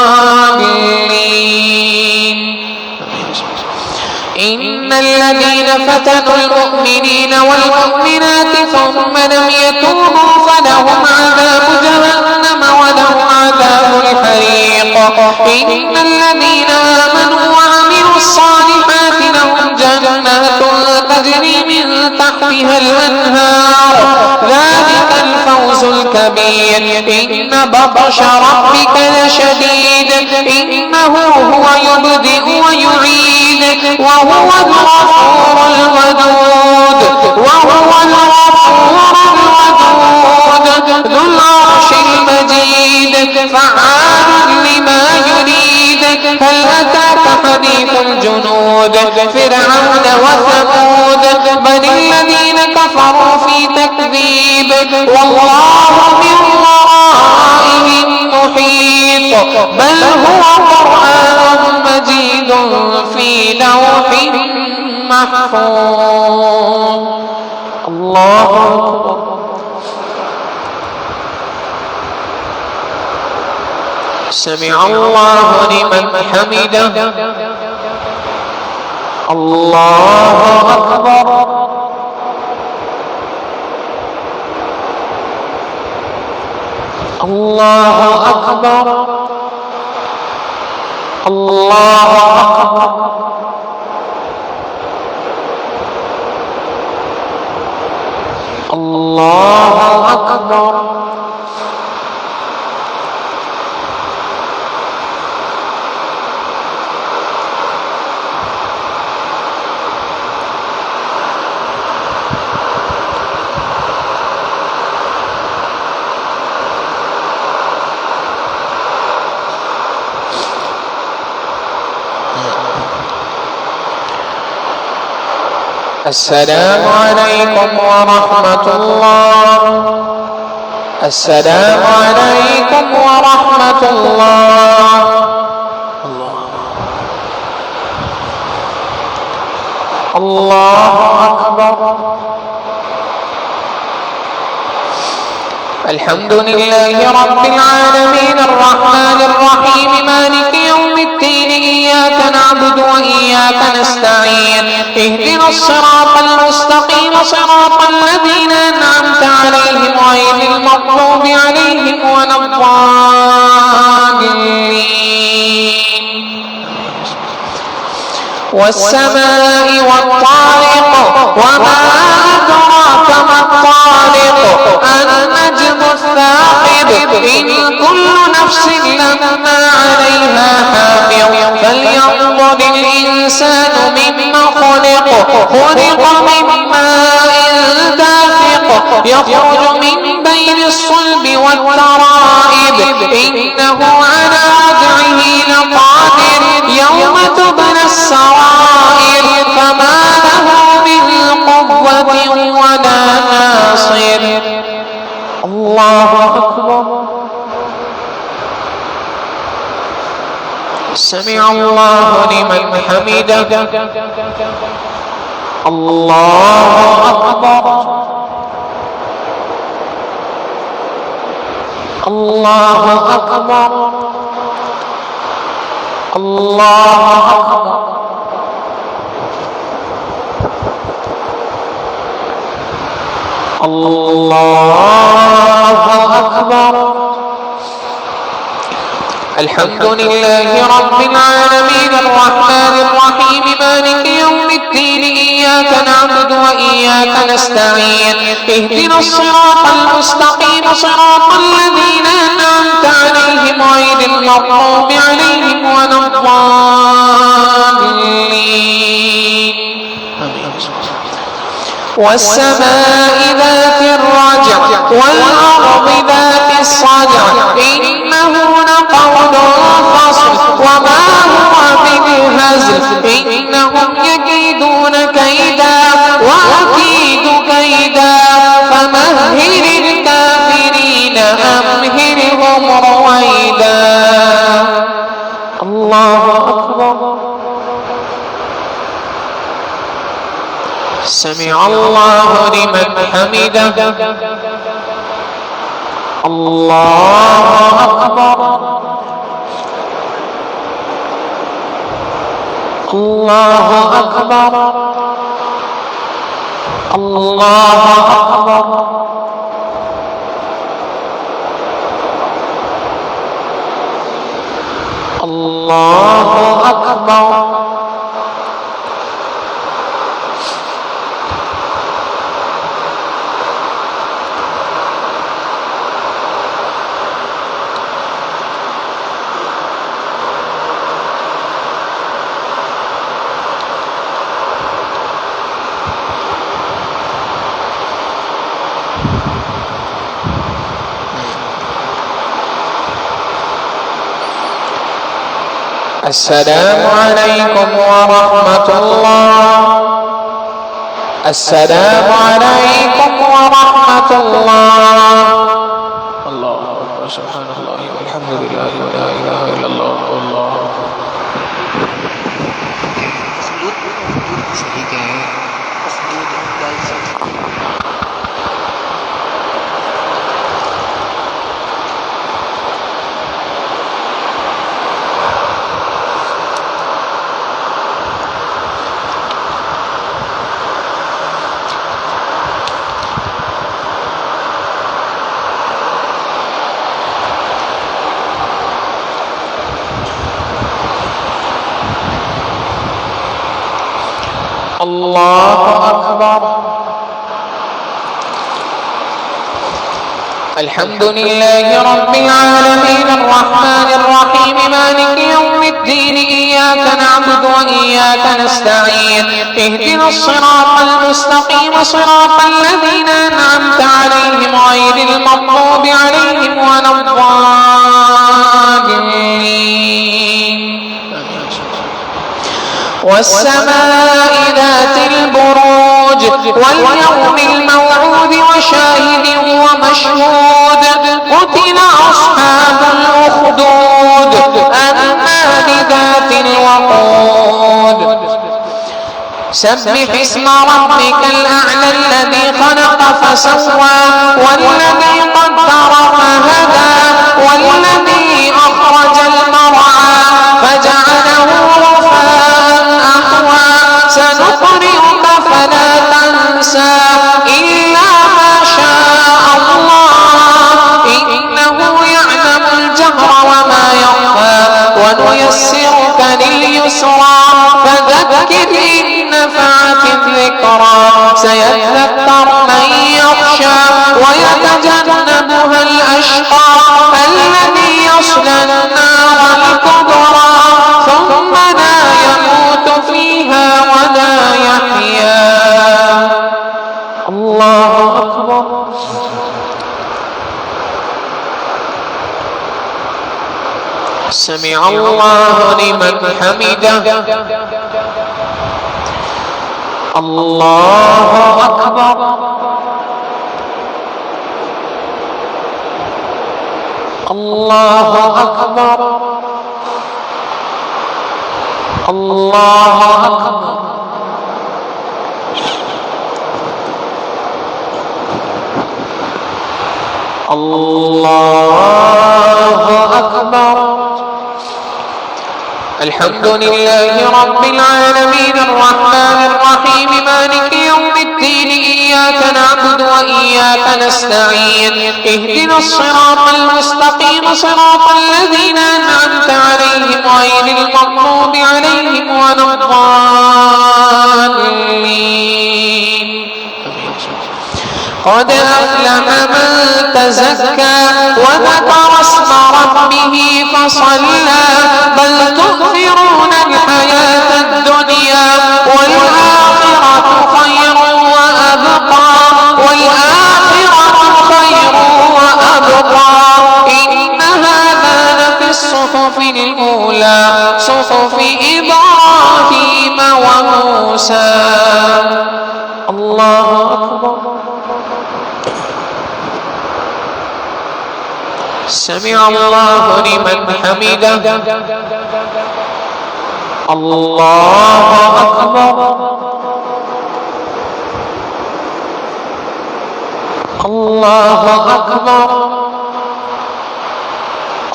إن الذين فتنوا المؤمنين والمؤمنات ثم لم يتوبوا فلهم عذاب جهنم ولهم عذاب الحريق. إن الذين آمنوا وعملوا الصالحات لهم جنات تجري من تحتها الأنهار ذلك الفوز الكبير. إن بطش ربك لشديد إنه هو يبدئ ويعيد وهو الغفور الودود ذو العرش المجيد فعال لما يريد. هل أتاك حديث الجنود فرعون وثمود بل الذين كفروا في تكذيب والله من ورائهم محيط. بل هو قرآن مجيد في لوح محفوظ. الله أكبر. سمع الله لمن حمده. الله أكبر. الله أكبر. الله أكبر. الله أكبر. السلام عليكم ورحمة الله. السلام عليكم ورحمة الله. الله أكبر. الحمد لله رب العالمين الرحمن الرحيم مالك يوم الدين إياك نعبد وإياك نستعين اهدنا الصراط المستقيم صراط الذين أنعمت عليهم غير المغضوب عليهم ولا الضالين. والسماء والطارق وما أدراك ما الطارق النجم الثاقب. إن كل نفس لما عليها حافظ. فلينظر الإنسان مما خلق. خلق من ماء دافق يخرج من بين الصلب والترائب. إنه على رجعه لقادر. يوم تبلى السرائر فما له من قوة ولا ناصر. الله أكبر. سمع الله لمن حمده. الله أكبر. الله أكبر. الله أكبر. الله أكبر. الحمد لله رب العالمين الرحمن الرحيم مالك يوم الدين إياك نعبد وإياك نستعين اهدنا الصراط المستقيم صراط الذين أنعمت عليهم غير المغضوب عليهم ولا الضالين. والسماء ذات الرجع والأرض ذات الصدع إنه لقول فصل وما هو بالهزل إنهم يكيدون كيدا وأكيد كيدا فمهل الكافرين أمهلهم رويدا. الله أكبر. سمع الله لمن حمده. الله أكبر. الله أكبر. الله أكبر. الله أكبر. السلام عليكم ورحمة الله. السلام عليكم ورحمة الله. الله أكبر. سبحان الله والحمد لله ولا إله إلا الله والله. الله أكبر. الحمد لله رب العالمين الرحمن الرحيم مالك يوم الدين إياك نعبد وإياك نستعين اهدنا الصراط المستقيم صراط الذين أنعمت عليهم غير المغضوب عليهم ولا الضالين. والسماء ذات البروج واليوم الموعود وشاهد ومشهود قتل أصحاب الأخدود النار ذات الوقود. سبح اسم ربك الأعلى الذي خلق فسوى والذي قدر فهدى والذي أخرج المرعى فجعله سنقرئك فلا تنسى إلا ما شاء الله إنه يعلم الجهر وما يخفى ونيسرك لليسرى فذكر إن نفعت الذكرى سيذكر من يخشى ويتجنبها الأشقى الذي يصلى النار الكبرى ثم لا يموت فيها ولا يحيا. الله أكبر. سمع الله لمن حمده. الله أكبر. الله أكبر. الله أكبر. الله أكبر. الحمد لله رب العالمين الرحمن الرحيم مالك يوم الدين إياك نعبد وإياك نستعين اهدنا الصراط المستقيم صراط الذين أنعمت عليهم غير المغضوب عليهم ولا الضالين. قد أفلح من تزكى وذكر اسم ربه فصلى بل تؤثرون الحياة الدنيا والآخرة خير وأبقى إن هذا لفي الصحف الأولى صحف إبراهيم وموسى. الله أكبر. سمع الله لمن حمده. الله أكبر. الله أكبر.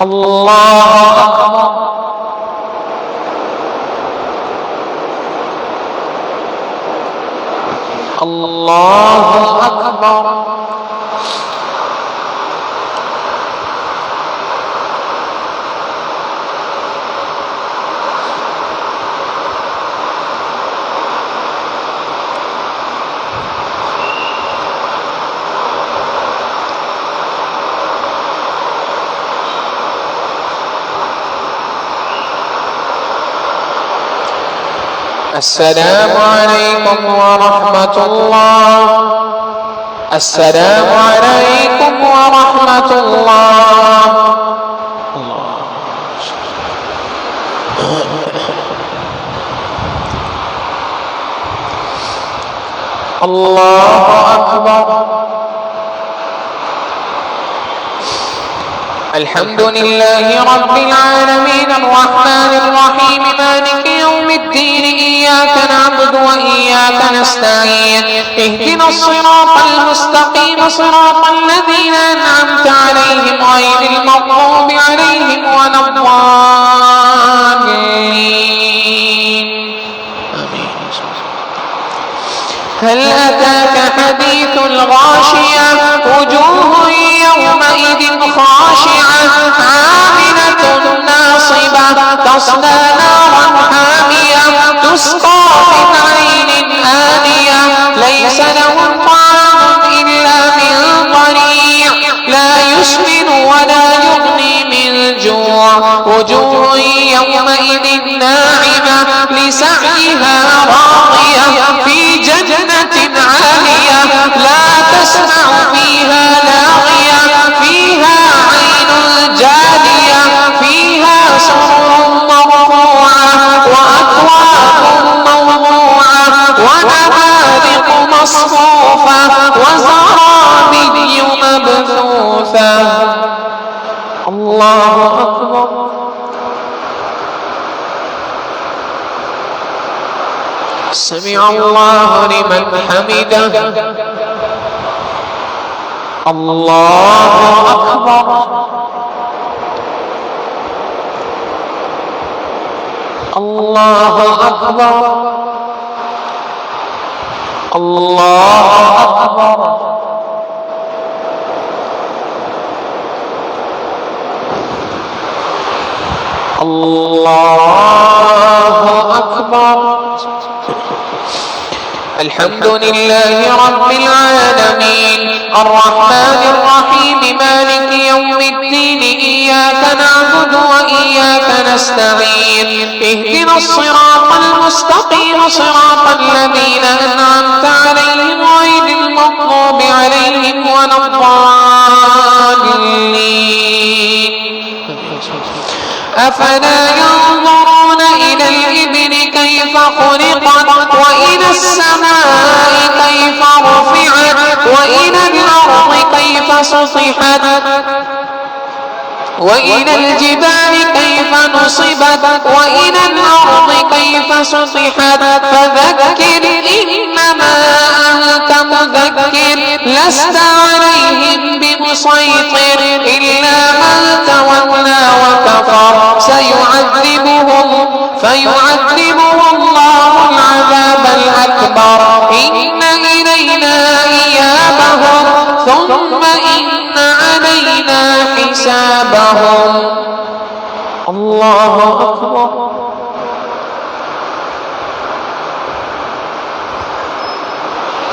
الله أكبر. الله أكبر. السلام عليكم ورحمة الله. السلام عليكم ورحمة الله. الله أكبر. الحمد لله رب العالمين الرحمن الرحيم مالك يوم الدين إياك نعبد وإياك نستعين اهدنا الصراط المستقيم صراط الذين أنعمت عليهم غير المغضوب عليهم ولا الضالين. هل أتاك حديث الغاشية وجوه يومئذ خاشعة عاملة ناصبة تصلى نارا حامية تسقى من عين آنية ليس لهم طعام إلا من ضريع لا يسمن ولا يغني من جوع وجوه يومئذ ناعمة لسعيها راضية في جنة عالية لا تسمع فيها لاغية فيها عين جارية فيها سرر مرفوعة وأكواب موضوعة ونمارق مصفوفة وزرابي مبثوثة. الله أكبر. سمع الله لمن حمده. الله أكبر. الله أكبر. الله أكبر. الله أكبر. الحمد لله رب العالمين الرحمن الرحيم مالك يوم الدين إياك نعبد وإياك نستعين اهدنا الصراط المستقيم صراط الذين أنعمت عليهم غير المغضوب عليهم ولا الضالين. أفلا ينظرون إلى الإبل كيف خلقت وإلى السماء كيف رفعت وإلى الأرض كيف سطحت وإلى الجبال كيف نصبت وإلى الأرض كيف سطحت فذكر إنما أنت مذكر لست عليهم بمسيطر إلا من تولى وكفر سيعذبه حسابهم. الله أكبر.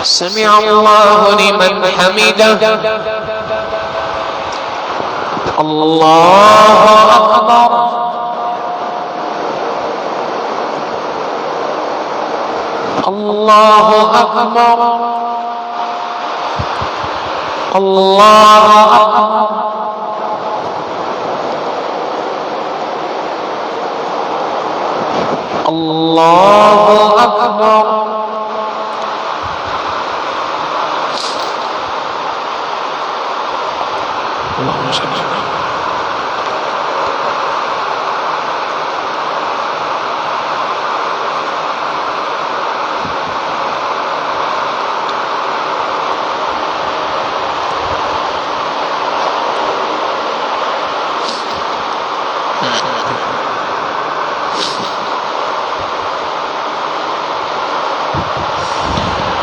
سمع الله لمن حمده. الله أكبر. الله أكبر. الله أكبر. الله أكبر. اللهم صل على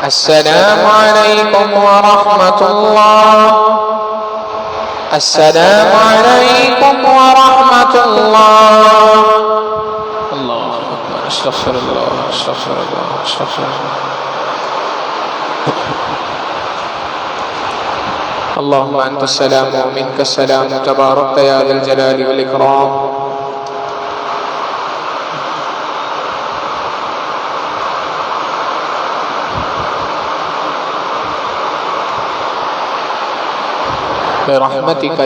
السلام عليكم ورحمة الله. السلام عليكم ورحمة الله. الله أكبر. استغفر الله استغفر الله استغفر الله. اللهم أنت السلام ومنك السلام تباركت يا ذا الجلال والإكرام. برحمتك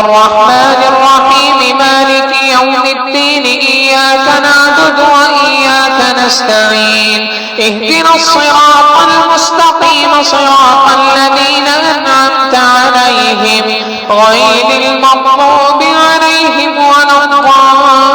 الرحمن الرحيم مالك يوم الدين إياك نعبد وإياك نستعين اهدنا الصراط المستقيم صراط الذين أنعمت عليهم غير المغضوب عليهم ولا الضالين.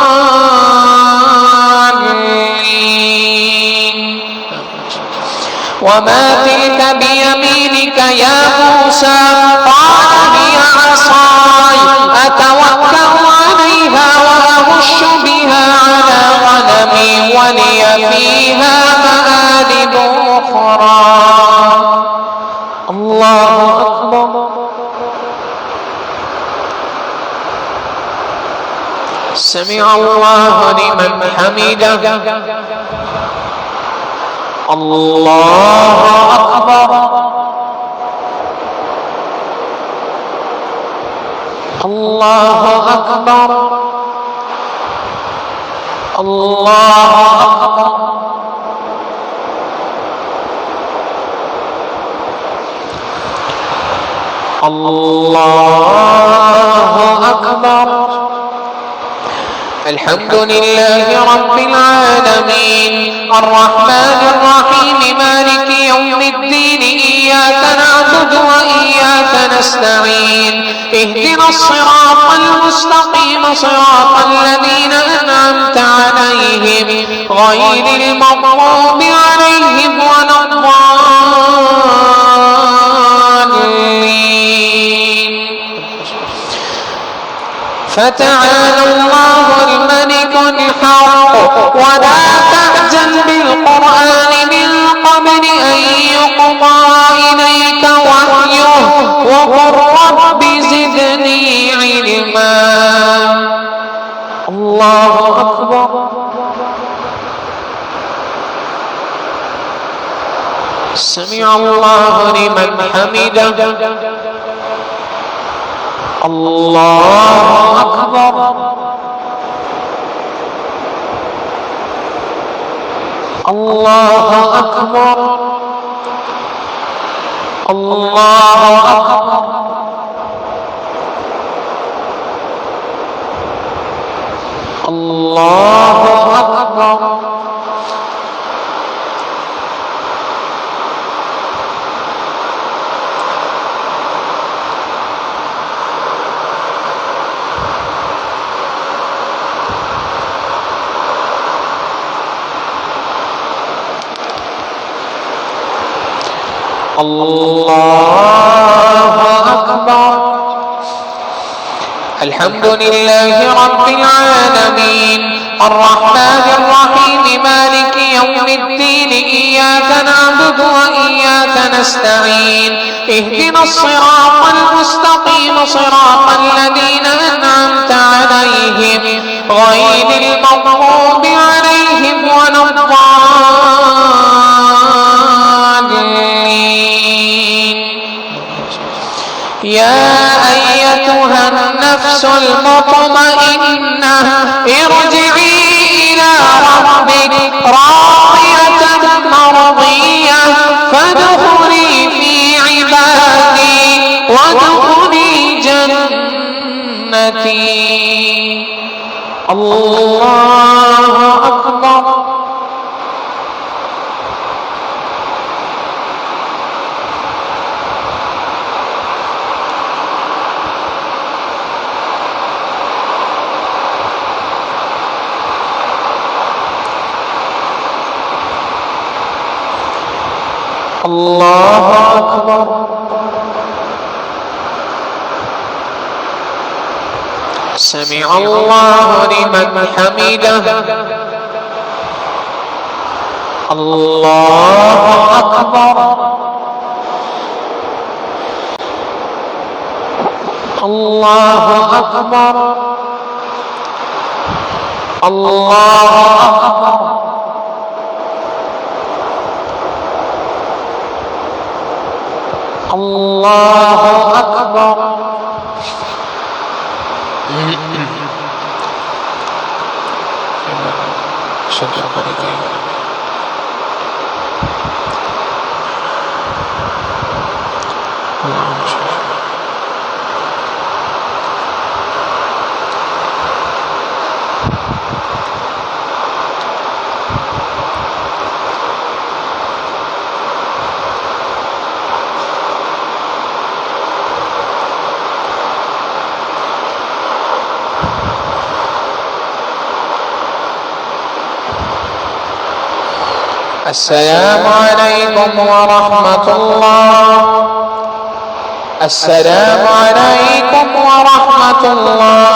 وما تلك بيمينك يا موسى؟ قال هي عصاي أتوكأ عليها وأهش بها على غنمي ولي فيها مآرب أخرى. الله أكبر. سمع الله لمن حمده. الله أكبر. الله أكبر. الله أكبر. الله أكبر. الحمد لله رب العالمين الرحمن الرحيم مالك يوم الدين إياك نعبد وإياك نستعين اهدنا الصراط المستقيم صراط الذين أنعمت عليهم غير المغضوب عليهم ولا الضالين. فتعالى الله الملك الحق ولا تعجل بالقرآن من قبل أن يقضى إليك وحيه وقل رب زدني علما. الله أكبر. سمع الله لمن حمده. الله أكبر. الله أكبر. الله أكبر. الله أكبر. الله أكبر. الحمد لله رب العالمين الرحمن الرحيم مالك يوم الدين إياك نعبد وإياك نستعين اهدنا الصراط المستقيم صراط الذين أنعمت عليهم غير المغضوب عليهم ولا الضالين. يا أيتها النفس المطمئنة ارجعي إلى ربك راضية مرضية فادخلي في عبادي وادخلي جنتي. الله أكبر. الله أكبر. سمع الله لمن حمده. الله أكبر. الله أكبر. الله أكبر. الله أكبر. السلام عليكم ورحمة الله. السلام عليكم ورحمة الله.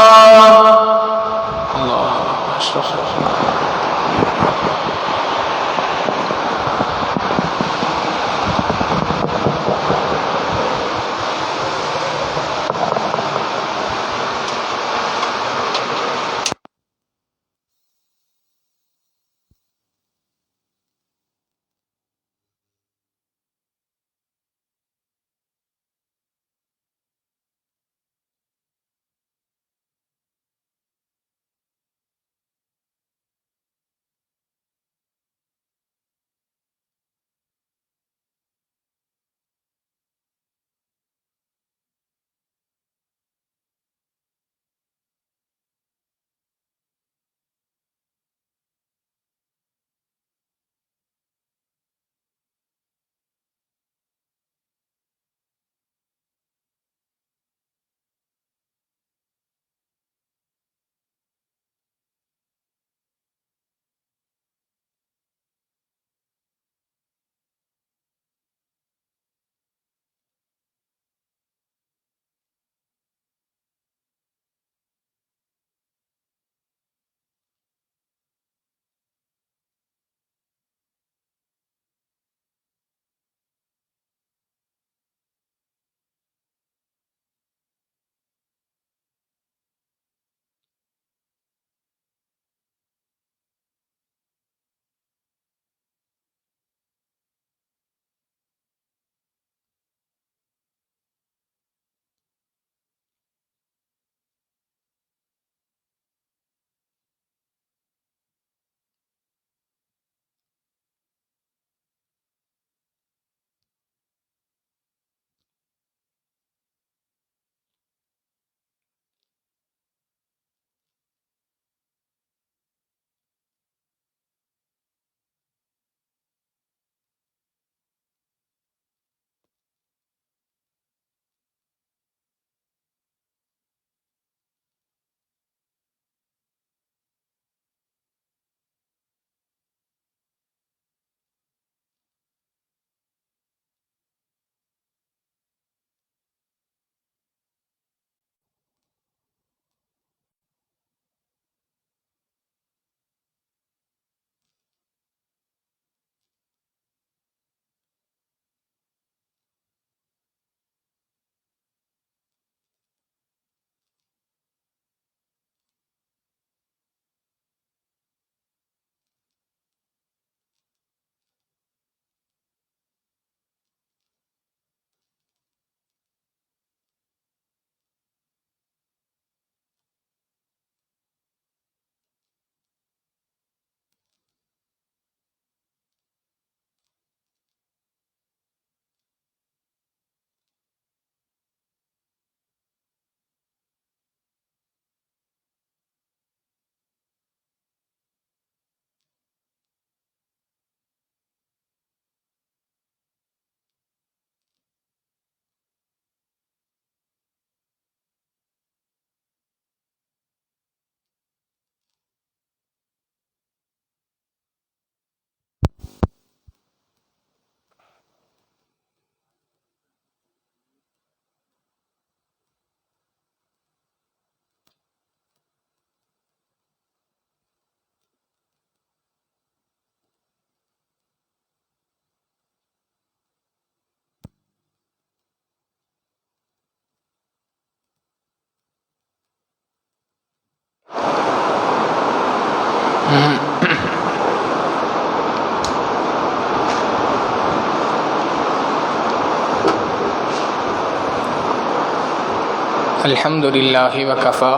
الحمد للہ وکفا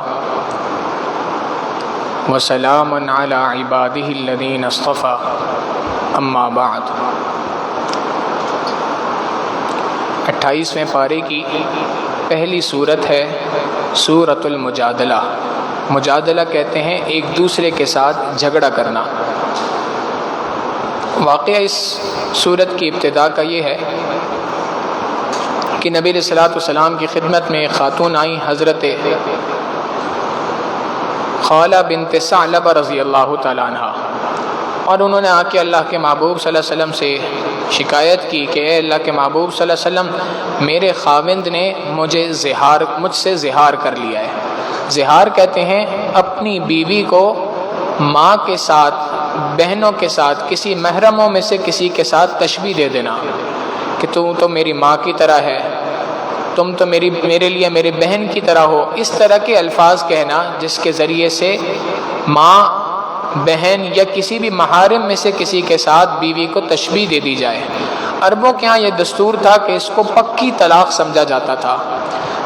وسلام علی عبادہ الذین اصطفیٰ اما بعد۔ 28ویں پارے کی پہلی صورت ہے سورۃ المجادلہ۔ مجادلہ کہتے ہیں ایک دوسرے کے ساتھ جھگڑا کرنا۔ واقعہ اس صورت کی ابتدا کا یہ ہے کہ نبی علیہ الصلوٰۃ والسلام کی خدمت میں ایک خاتون آئیں، حضرت خولہ بنت ثعلبہ رضی اللہ تعالیٰ عنہ، اور انہوں نے آ کے اللہ کے محبوب صلی اللہ علیہ وسلم سے شکایت کی کہ اے اللہ کے محبوب صلی اللہ علیہ وسلم، میرے خاوند نے مجھ سے زہار کر لیا ہے۔ زہار کہتے ہیں اپنی بیوی کو ماں کے ساتھ، بہنوں کے ساتھ، کسی محرموں میں سے کسی کے ساتھ تشبیہ دے دینا کہ تم تو میری ماں کی طرح ہے، تم تو میرے لیے میری بہن کی طرح ہو، اس طرح کے الفاظ کہنا جس کے ذریعے سے ماں، بہن یا کسی بھی محارم میں سے کسی کے ساتھ بیوی کو تشبیہ دے دی جائے۔ عربوں کے ہاں یہ دستور تھا کہ اس کو پکی طلاق سمجھا جاتا تھا۔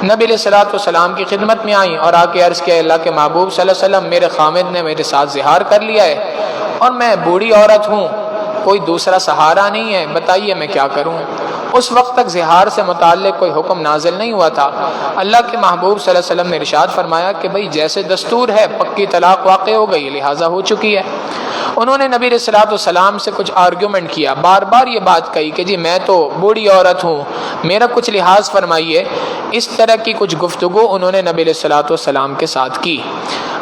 نبی علیہ الصلوٰۃ والسلام کی خدمت میں آئیں اور آ کے عرض کیا، اللہ کے محبوب صلی اللہ علیہ وسلم، میرے خاوند نے میرے ساتھ زہار کر لیا ہے اور میں بوڑھی عورت ہوں، کوئی دوسرا سہارا نہیں ہے، بتائیے میں کیا کروں۔ اس وقت تک زہار سے متعلق کوئی حکم نازل نہیں ہوا تھا۔ اللہ کے محبوب صلی اللہ علیہ وسلم نے ارشاد فرمایا کہ بھئی جیسے دستور ہے، پکی طلاق واقع ہو گئی، لہٰذا ہو چکی ہے۔ انہوں نے نبی علیہ الصلوٰۃ والسلام سے کچھ آرگیومنٹ کیا، بار بار یہ بات کہی کہ جی میں تو بوڑھی عورت ہوں، میرا کچھ لحاظ فرمائیے۔ اس طرح کی کچھ گفتگو انہوں نے نبی علیہ الصلوٰۃ والسلام کے ساتھ کی۔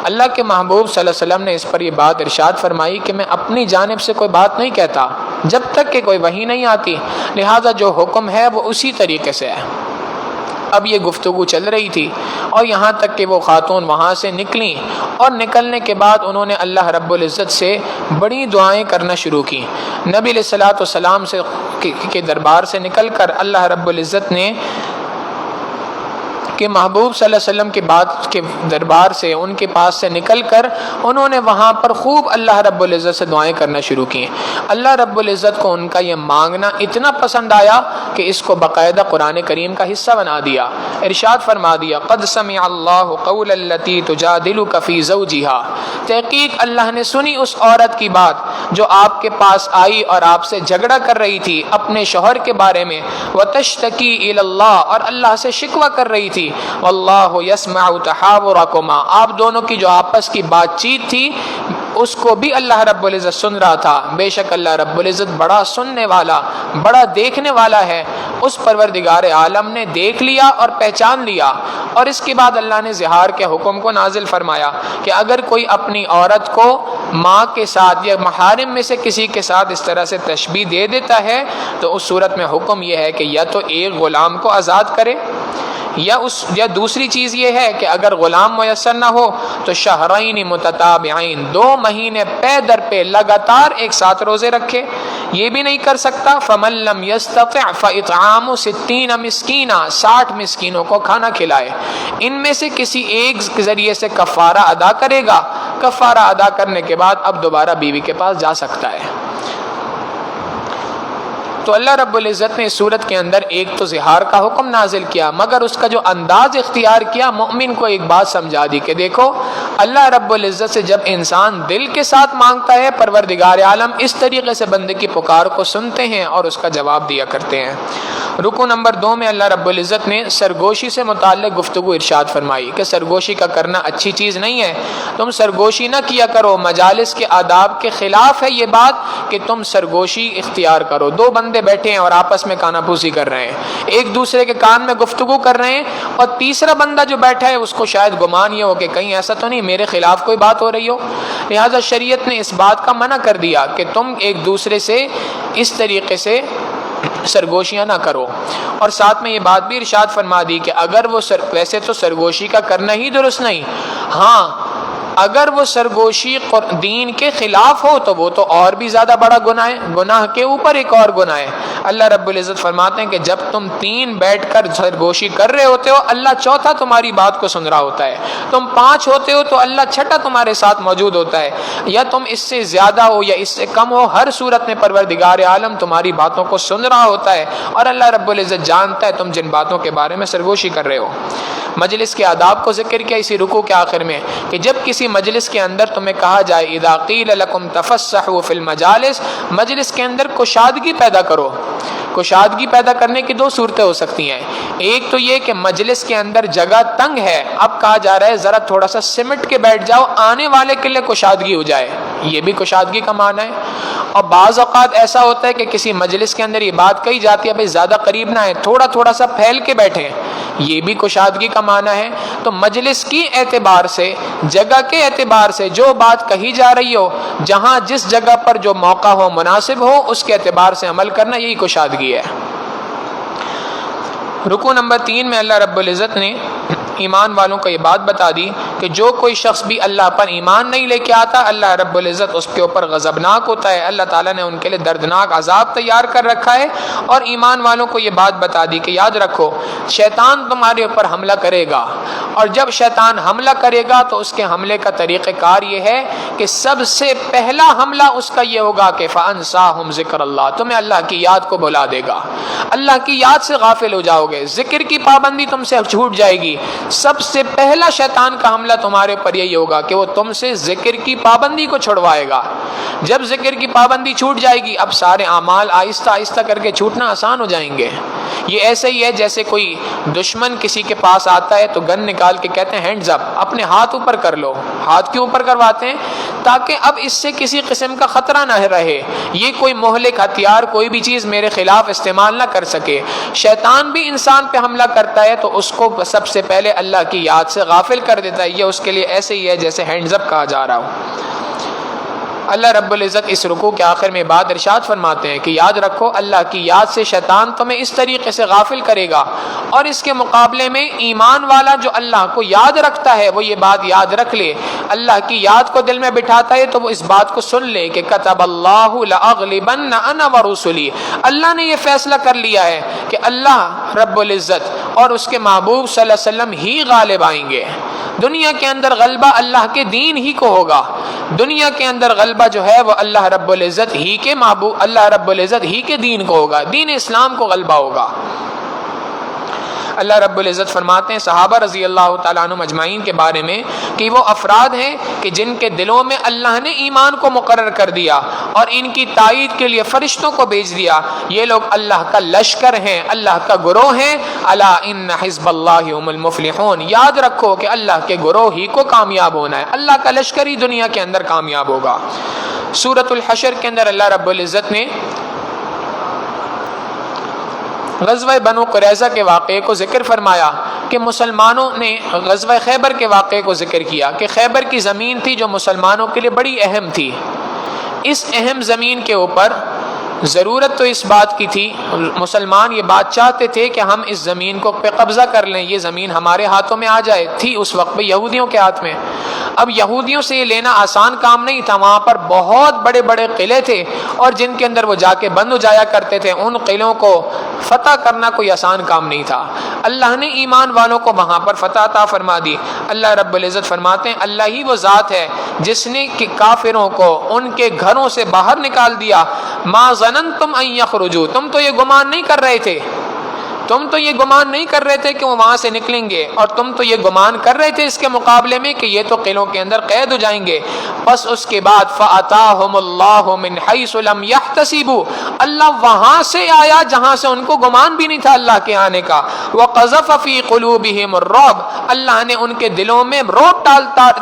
اللہ کے محبوب صلی اللہ علیہ وسلم نے اس پر یہ بات ارشاد فرمائی کہ میں اپنی جانب سے کوئی بات نہیں کہتا جب تک کہ کوئی وحی نہیں آتی، لہٰذا جو حکم ہے وہ اسی طریقے سے ہے۔ اب یہ گفتگو چل رہی تھی اور یہاں تک کہ وہ خاتون وہاں سے نکلیں، اور نکلنے کے بعد انہوں نے اللہ رب العزت سے بڑی دعائیں کرنا شروع کی۔ نبی علیہ الصلوٰۃ والسلام کے دربار سے نکل کر اللہ رب العزت نے کہ محبوب صلی اللہ علیہ وسلم کے بات کے دربار سے، ان کے پاس سے نکل کر انہوں نے وہاں پر خوب اللہ رب العزت سے دعائیں کرنا شروع کی۔ اللہ رب العزت کو ان کا یہ مانگنا اتنا پسند آیا کہ اس کو باقاعدہ قرآن کریم کا حصہ بنا دیا۔ ارشاد فرما دیا، قد سمع اللہ قول التی تجادلک فی زوجہا، تحقیق اللہ نے سنی اس عورت کی بات جو آپ کے پاس آئی اور آپ سے جھگڑا کر رہی تھی اپنے شوہر کے بارے میں، وتشتکی الی اللہ، اور اللہ سے شکوہ کر رہی تھی، واللہ یسمع تحاورکما، آپ دونوں کی جو آپس کی بات چیت تھی اس کو بھی اللہ رب العزت سن رہا تھا۔ بے شک اللہ رب العزت بڑا سننے والا، بڑا دیکھنے والا ہے۔ اس پروردگار عالم نے دیکھ لیا اور پہچان لیا، اور اس کے بعد اللہ نے زہار کے حکم کو نازل فرمایا کہ اگر کوئی اپنی عورت کو ماں کے ساتھ یا محارم میں سے کسی کے ساتھ اس طرح سے تشبیہ دے دیتا ہے تو اس صورت میں حکم یہ ہے کہ یا تو ایک غلام کو آزاد کرے، یا دوسری چیز یہ ہے کہ اگر غلام میسر نہ ہو تو شہرین متتابعین، 2 مہینے پے در پہ لگاتار ایک ساتھ روزے رکھے۔ یہ بھی نہیں کر سکتا، فمن لم یستطع فاطعام 60 مسکینا، 60 مسکینوں کو کھانا کھلائے۔ ان میں سے کسی ایک ذریعے سے کفارہ ادا کرے گا، کفارہ ادا کرنے کے بعد اب دوبارہ بیوی کے پاس جا سکتا ہے۔ تو اللہ رب العزت نے اس صورت کے اندر ایک تو زہار کا حکم نازل کیا، مگر اس کا جو انداز اختیار کیا، مومن کو ایک بات سمجھا دی کہ دیکھو اللہ رب العزت سے جب انسان دل کے ساتھ مانگتا ہے، پروردگار عالم اس طریقے سے بندے کی پکار کو سنتے ہیں اور اس کا جواب دیا کرتے ہیں۔ رکو نمبر 2 میں اللہ رب العزت نے سرگوشی سے متعلق گفتگو ارشاد فرمائی کہ سرگوشی کا کرنا اچھی چیز نہیں ہے، تم سرگوشی نہ کیا کرو۔ مجالس کے آداب کے خلاف ہے یہ بات کہ تم سرگوشی اختیار کرو۔ 2 بندے بیٹھے ہیں اور آپس میں کانا پھوسی کر رہے ہیں، ایک دوسرے کے کان میں گفتگو کر رہے ہیں، اور تیسرا بندہ جو بیٹھا ہے اس کو شاید گمان یہ ہو کہ کہیں ایسا تو نہیں میرے خلاف کوئی بات ہو رہی ہو۔ لہٰذا شریعت نے اس بات کا منع کر دیا کہ تم ایک دوسرے سے اس طریقے سے سرگوشیاں نہ کرو، اور ساتھ میں یہ بات بھی ارشاد فرما دی کہ اگر وہ ویسے تو سرگوشی کا کرنا ہی درست نہیں، ہاں اگر وہ سرگوشی دین کے خلاف ہو تو وہ تو اور بھی زیادہ بڑا گناہ ہے، گناہ کے اوپر ایک اور گناہ ہے۔ اللہ رب العزت فرماتے ہیں کہ جب تم 3 بیٹھ کر سرگوشی کر رہے ہوتے ہو، اللہ چوتھا تمہاری بات کو سن رہا ہوتا ہے، تم 5 ہوتے ہو تو اللہ چھٹا تمہارے ساتھ موجود ہوتا ہے، یا تم اس سے زیادہ ہو یا اس سے کم ہو، ہر صورت میں پروردگار عالم تمہاری باتوں کو سن رہا ہوتا ہے، اور اللہ رب العزت جانتا ہے تم جن باتوں کے بارے میں سرگوشی کر رہے ہو۔ مجلس کے آداب کو ذکر کیا اسی رکوع کے آخر میں کہ جب کسی مجلس کے اندر تمہیں کہا جائے اذا قیل لکم تفسحوا فی المجالس، مجلس کے اندر کشادگی پیدا کرو۔ کشادگی پیدا کرنے کی 2 صورتیں ہو سکتی ہیں، ایک تو یہ کہ مجلس کے اندر جگہ تنگ ہے، اب کہا جا رہا ہے ذرا تھوڑا سا سمٹ کے بیٹھ جاؤ، آنے والے کے لیے کشادگی ہو جائے، یہ بھی کشادگی کا معنی ہے۔ اور بعض اوقات ایسا ہوتا ہے کہ کسی مجلس کے اندر یہ بات کہی جاتی ہے بھائی زیادہ قریب نہ ہے، تھوڑا سا پھیل کے بیٹھیں، یہ بھی کشادگی کا معنی ہے۔ تو مجلس کی اعتبار سے، جگہ کے اعتبار سے جو بات کہی جا رہی ہو، جہاں جس جگہ پر جو موقع ہو مناسب ہو، اس کے اعتبار سے عمل کرنا، یہی کشادگی ہے۔ رکوع نمبر 3 میں اللہ رب العزت نے ایمان والوں کو یہ بات بتا دی کہ جو کوئی شخص بھی اللہ پر ایمان نہیں لے کے آتا، اللہ رب العزت اس کے اوپر غضبناک ہوتا ہے، اللہ تعالیٰ نے ان کے لیے دردناک عذاب تیار کر رکھا ہے۔ اور ایمان والوں کو یہ بات بتا دی کہ یاد رکھو شیطان تمہارے اوپر حملہ کرے گا، اور جب شیطان حملہ کرے گا تو اس کے حملے کا طریقہ کار یہ ہے کہ سب سے پہلا حملہ اس کا یہ ہوگا کہ فَأَنْسَاهُمْ ذِكْرَ اللَّهِ، تمہیں اللہ کی یاد کو بلا دے گا، اللہ کی یاد سے غافل ہو جاؤ گے، ذکر کی پابندی تم سے چھوٹ جائے گی۔ سب سے پہلا شیطان کا حملہ تمہارے اوپر یہی ہوگا کہ وہ تم سے ذکر کی پابندی کو چھڑوائے گا۔ جب ذکر کی پابندی چھوٹ جائے گی، اب سارے اعمال آہستہ آہستہ کر کے چھوٹنا آسان ہو جائیں گے۔ یہ ایسے ہی ہے جیسے کوئی دشمن کسی کے پاس آتا ہے تو گن نکال کے کہتے ہیں ہینڈز اپ، اپنے ہاتھ اوپر کر لو، ہاتھ کیوں اوپر کرواتے ہیں؟ تاکہ اب اس سے کسی قسم کا خطرہ نہ رہے، یہ کوئی مہلک ہتھیار کوئی بھی چیز میرے خلاف استعمال نہ کر سکے۔ شیطان بھی انسان پہ حملہ کرتا ہے تو اس کو سب سے پہلے اللہ کی یاد سے غافل کر دیتا ہے، یہ اس کے لیے ایسے ہی ہے جیسے ہینڈز اپ کہا جا رہا ہو۔ اللہ رب العزت اس رکوع کے آخر میں بات ارشاد فرماتے ہیں کہ یاد رکھو اللہ کی یاد سے شیطان تمہیں اس طریقے سے غافل کرے گا، اور اس کے مقابلے میں ایمان والا جو اللہ کو یاد رکھتا ہے وہ یہ بات یاد رکھ لے، اللہ کی یاد کو دل میں بٹھاتا ہے تو وہ اس بات کو سن لے کہ کتب اللہ لأغلبن انا ورسلی، اللہ نے یہ فیصلہ کر لیا ہے کہ اللہ رب العزت اور اس کے محبوب صلی اللہ علیہ وسلم ہی غالب آئیں گے۔ دنیا کے اندر غلبہ اللہ کے دین ہی کو ہوگا، دنیا کے اندر غلبہ جو ہے وہ اللہ رب العزت ہی کے محبوب، اللہ رب العزت ہی کے دین کو ہوگا، دین اسلام کو غلبہ ہوگا۔ اللہ رب العزت فرماتے ہیں صحابہ رضی اللہ تعالیٰ عنہ اجمعین کے بارے میں کہ وہ افراد ہیں کہ جن کے دلوں میں اللہ نے ایمان کو مقرر کر دیا اور ان کی تائید کے لیے فرشتوں کو بھیج دیا، یہ لوگ اللہ کا لشکر ہیں، اللہ کا گروہ ہیں۔ الا ان حزب اللہ هم المفلحون، یاد رکھو کہ اللہ کے گروہ ہی کو کامیاب ہونا ہے، اللہ کا لشکر ہی دنیا کے اندر کامیاب ہوگا۔ سورۃ الحشر کے اندر اللہ رب العزت نے غزوہ بنو قریظہ کے واقعے کو ذکر فرمایا کہ مسلمانوں نے غزوہ خیبر کے واقعے کو ذکر کیا کہ خیبر کی زمین تھی جو مسلمانوں کے لیے بڑی اہم تھی۔ اس اہم زمین کے اوپر ضرورت تو اس بات کی تھی، مسلمان یہ بات چاہتے تھے کہ ہم اس زمین کو پہ قبضہ کر لیں، یہ زمین ہمارے ہاتھوں میں آ جائے، تھی اس وقت بھی یہودیوں کے ہاتھ میں۔ اب یہودیوں سے یہ لینا آسان کام نہیں تھا، وہاں پر بہت بڑے بڑے قلعے تھے اور جن کے اندر وہ جا کے بند ہو جایا کرتے تھے، ان قلعوں کو فتح کرنا کوئی آسان کام نہیں تھا۔ اللہ نے ایمان والوں کو وہاں پر فتح عطا فرما دی۔ اللہ رب العزت فرماتے ہیں اللہ ہی وہ ذات ہے جس نے کافروں کو ان کے گھروں سے باہر نکال دیا۔ ما ظننتم ان یخرجوا، تم تو یہ گمان نہیں کر رہے تھے، تم تو یہ گمان نہیں کر رہے تھے کہ وہ وہاں سے نکلیں گے، اور تم تو یہ گمان کر رہے تھے اس کے مقابلے میں کہ یہ تو قلعوں کے اندر قید ہو جائیں گے۔ بس اس کے بعد فَأَتَاهُمُ اللَّهُ مِنْ حَيْثُ لَمْ يَحْتَسِبُوا، اللہ وہاں سے آیا جہاں سے ان کو گمان بھی نہیں تھا اللہ کے آنے کا۔ وَقَذَفَ فِي قُلُوبِهِمُ الرُّعْبَ، اللہ نے ان کے دلوں میں رعب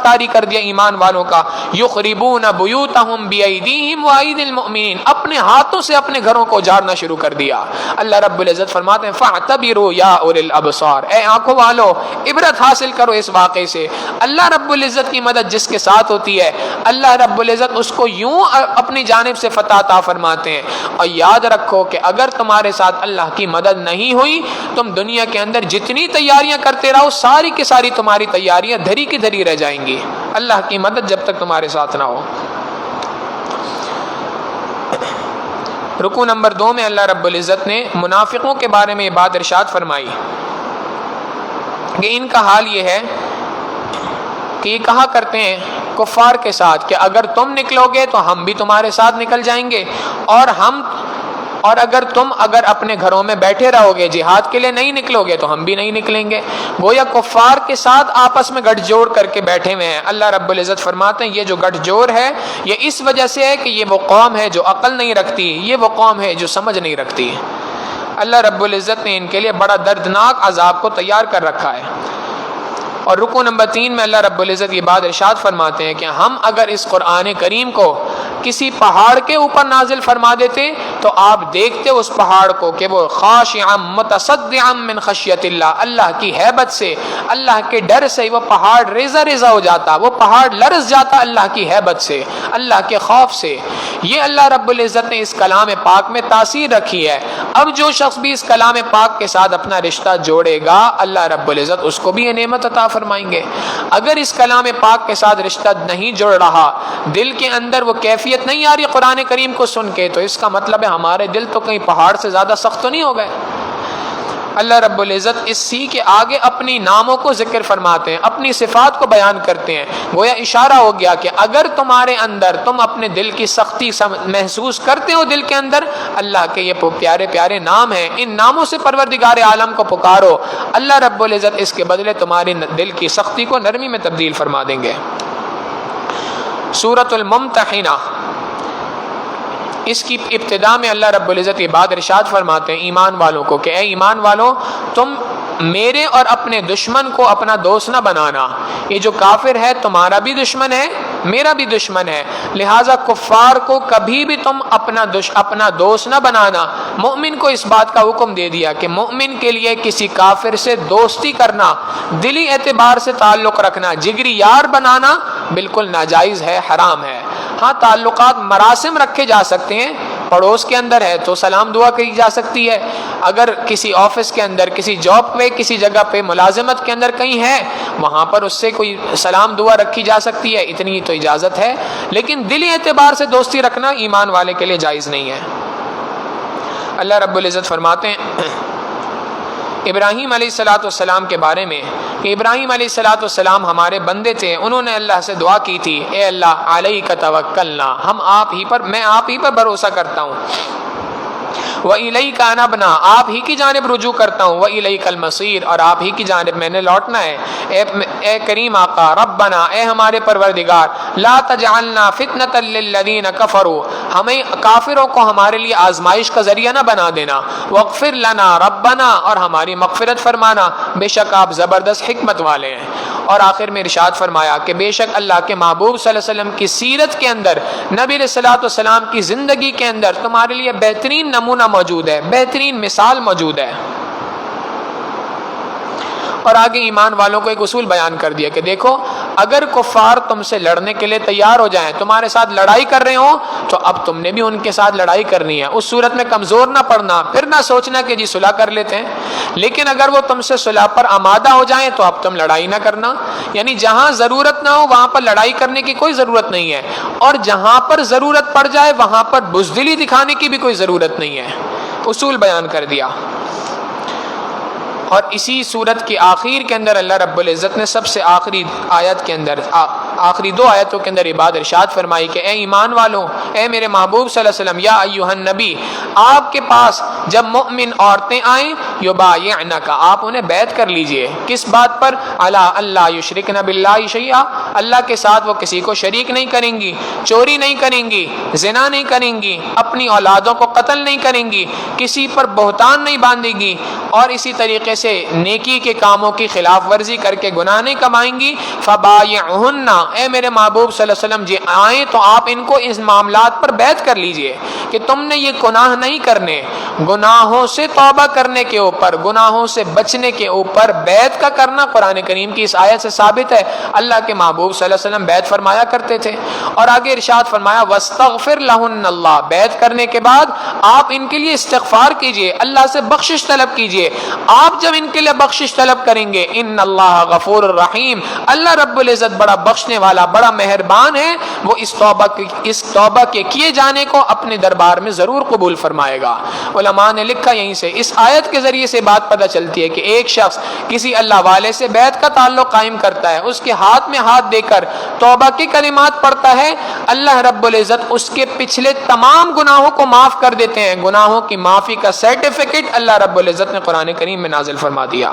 طاری کر دیا ایمان والوں کا۔ يُخْرِبُونَ بُيُوتَهُمْ بِأَيْدِيهِمْ وَأَيْدِي الْمُؤْمِنِينَ، اپنے ہاتھوں سے اپنے گھروں کو اجارنا شروع کر دیا۔ اللہ رب العزت فرماتے ہیں فَاعْتَبِرُوا يَا أُولِي الْأَبْصَارِ، اے آنکھوں والو عبرت حاصل کرو اس واقعے سے۔ اللہ رب العزت کی مدد جس کے ساتھ ہوتی ہے اللہ رب العزت اس کو یوں اپنی جانب سے فتح عطا فرماتے ہیں۔ اور یاد رکھو کہ اگر تمہارے ساتھ اللہ کی مدد نہیں ہوئی، تم دنیا کے اندر جتنی تیاریاں کرتے رہو، ساری کی ساری تمہاری تیاریاں دھری کی دھری رہ جائیں گی۔ اللہ کی مدد جب تک تمہارے ساتھ نہ ہو۔ رکوع نمبر 2 میں اللہ رب العزت نے منافقوں کے بارے میں یہ بات ارشاد فرمائی کہ ان کا حال یہ ہے کہ یہ کہا کرتے ہیں کفار کے ساتھ کہ اگر تم نکلو گے تو ہم بھی تمہارے ساتھ نکل جائیں گے، اور اگر تم اپنے گھروں میں بیٹھے رہو گے، جہاد کے لیے نہیں نکلو گے تو ہم بھی نہیں نکلیں گے۔ گویا کفار کے ساتھ آپس میں گٹھ جوڑ کر کے بیٹھے ہوئے ہیں۔ اللہ رب العزت فرماتے ہیں یہ جو گٹھ جوڑ ہے یہ اس وجہ سے ہے کہ یہ وہ قوم ہے جو عقل نہیں رکھتی، یہ وہ قوم ہے جو سمجھ نہیں رکھتی۔ اللہ رب العزت نے ان کے لیے بڑا دردناک عذاب کو تیار کر رکھا ہے۔ اور رکوع نمبر 3 میں اللہ رب العزت یہ بات ارشاد فرماتے ہیں کہ ہم اگر اس قرآن کریم کو کسی پہاڑ کے اوپر نازل فرما دیتے تو آپ دیکھتے اس پہاڑ کو کہ وہ خاشعا متصدعا من خشیت اللہ، اللہ کی ہیبت سے، اللہ کے ڈر سے وہ پہاڑ ریزہ ریزہ ہو جاتا، وہ پہاڑ لرز جاتا اللہ کی ہیبت سے، اللہ کے خوف سے۔ یہ اللہ رب العزت نے اس کلام پاک میں تاثیر رکھی ہے۔ اب جو شخص بھی اس کلام پاک کے ساتھ اپنا رشتہ جوڑے گا اللہ رب العزت اس کو بھی یہ نعمت عطا فرمائیں گے۔ اگر اس کلام پاک کے ساتھ رشتہ نہیں جڑ رہا، دل کے اندر وہ کیفیت نہیں آ رہی قرآن کریم کو سن کے، تو اس کا مطلب ہے ہمارے دل تو کہیں پہاڑ سے زیادہ سخت تو نہیں ہو گئے۔ اللہ رب العزت اسی کے آگے اپنی ناموں کو ذکر فرماتے ہیں، اپنی صفات کو بیان کرتے ہیں۔ گویا اشارہ ہو گیا کہ اگر تمہارے اندر تم اپنے دل کی سختی محسوس کرتے ہو دل کے اندر، اللہ کے یہ پیارے پیارے نام ہیں، ان ناموں سے پروردگار عالم کو پکارو، اللہ رب العزت اس کے بدلے تمہاری دل کی سختی کو نرمی میں تبدیل فرما دیں گے۔ سورۃ الممتحنہ، اس کی ابتدا میں اللہ رب العزت یہ بات ارشاد فرماتے ہیں ایمان والوں کو کہ اے ایمان والوں، تم میرے اور اپنے دشمن کو اپنا دوست نہ بنانا۔ یہ جو کافر ہے تمہارا بھی دشمن ہے، میرا بھی دشمن ہے، لہٰذا کفار کو کبھی بھی تم اپنا دوست نہ بنانا۔ مومن کو اس بات کا حکم دے دیا کہ مومن کے لیے کسی کافر سے دوستی کرنا، دلی اعتبار سے تعلق رکھنا، جگری یار بنانا بالکل ناجائز ہے، حرام ہے۔ ہاں تعلقات مراسم رکھے جا سکتے ہیں، پڑوس کے اندر ہے تو سلام دعا کی جا سکتی ہے، اگر کسی آفس کے اندر، کسی جاب پہ، کسی جگہ پہ، ملازمت کے اندر کہیں ہے، وہاں پر اس سے کوئی سلام دعا رکھی جا سکتی ہے، اتنی تو اجازت ہے، لیکن دلی اعتبار سے دوستی رکھنا ایمان والے کے لیے جائز نہیں ہے۔ اللہ رب العزت فرماتے ہیں ابراہیم علیہ السلام کے بارے میں کہ ابراہیم علیہ السلام ہمارے بندے تھے، انہوں نے اللہ سے دعا کی تھی، اے اللہ علیک توکلنا، میں آپ ہی پر بھروسہ کرتا ہوں، وَإِلَيْكَ أَنَبْنَا، آپ ہی کی جانب رجوع کرتا ہوں، وَإِلَيْكَ الْمَصِيرُ، اور آپ ہی کی جانب میں نے لوٹنا ہے۔ اے کریم آقا، ربنا، اے ہمارے پروردگار، لا تجعلنا فتنة للذین کفروا، ہمیں کافروں کو ہمارے لیے آزمائش کا ذریعہ نہ بنا دینا، واغفر لنا ربنا، اور ہماری مغفرت فرمانا، بے شک آپ زبردست حکمت والے ہیں۔ اور آخر میں ارشاد فرمایا کہ بے شک اللہ کے محبوب صلی اللہ علیہ وسلم کی سیرت کے اندر، نبی علیہ السلام کی زندگی کے اندر تمہارے لیے بہترین نمونہ موجود ہے، بہترین مثال موجود ہے۔ اور آگے ایمان والوں کو ایک اصول بیان کر دیا کہ دیکھو، اگر کفار تم سے لڑنے کے لیے تیار ہو جائیں، تمہارے ساتھ لڑائی کر رہے ہوں، تو اب تم نے بھی ان کے ساتھ لڑائی کرنی ہے۔ اس صورت میں کمزور نہ پڑنا، پھر نہ سوچنا کہ جی صلح کر لیتے ہیں، لیکن اگر وہ تم سے صلح پر آمادہ ہو جائیں تو اب تم لڑائی نہ کرنا، یعنی جہاں ضرورت نہ ہو وہاں پر لڑائی کرنے کی کوئی ضرورت نہیں ہے، اور جہاں پر ضرورت پڑ جائے وہاں پر بزدلی دکھانے کی بھی کوئی ضرورت نہیں ہے۔ اصول بیان کر دیا۔ اور اسی صورت کی آخر کے اندر اللہ رب العزت نے سب سے آخری آیت کے اندر، آخری 2 آیتوں کے اندر یہ بات ارشاد فرمائی کہ اے ایمان والوں، اے میرے محبوب صلی اللہ علیہ وسلم، یا ایھا النبی، آپ کے پاس جب مؤمن عورتیں آئیں، یبایعنک، آپ انہیں بیعت کر لیجئے، کس بات پر؟ علی اللہ یشرکن باللہ شیئا، اللہ کے ساتھ وہ کسی کو شریک نہیں کریں گی، چوری نہیں کریں گی، زنا نہیں کریں گی، اپنی اولادوں کو قتل نہیں کریں گی، کسی پر بہتان نہیں باندھے گی، اور اسی طریقے سے نیکی کے کاموں کی خلاف ورزی کر کے گناہ نہیں کمائیں گی۔ فبایعہن، اے میرے محبوب صلی اللہ علیہ وسلم جی آئیں تو آپ ان کو اس معاملات پر بیعت کر لیجئے کہ تم نے یہ گناہ نہیں کرنے، گناہوں سے توبہ کرنے کے اوپر، گناہوں سے بچنے کے اوپر بیعت کا کرنا قرآن کریم کی اس آیت سے ثابت ہے۔ اللہ کے محبوب صلی اللہ علیہ وسلم بیعت فرمایا کرتے تھے، اور آگے ارشاد فرمایا واستغفر لہن اللہ، بیعت کرنے کے بعد آپ ان کے لیے استغفار کیجئے، اللہ سے بخشش طلب کیجئے۔ آپ جب ان کے لیے بخشش طلب کریں گے، ان اللہ غفور الرحیم، اللہ رب العزت بڑا بخشنے بخشنے والا، بڑا مہربان ہے، وہ اس توبہ کے کیے جانے کو اپنے دربار میں ضرور قبول فرمائے گا۔ علماء نے لکھا یہیں سے اس آیت کے ذریعے سے بات پتہ چلتی ہے کہ ایک شخص کسی اللہ والے سے بیعت کا تعلق قائم کرتا ہے، اس کے ہاتھ میں ہاتھ دے کر توبہ کی کلمات پڑھتا ہے، اللہ رب العزت اس کے پچھلے تمام گناہوں کو معاف کر دیتے ہیں۔ گناہوں کی معافی کا سرٹیفکیٹ اللہ رب العزت نے قرآن کریم میں نازل فرما دیا۔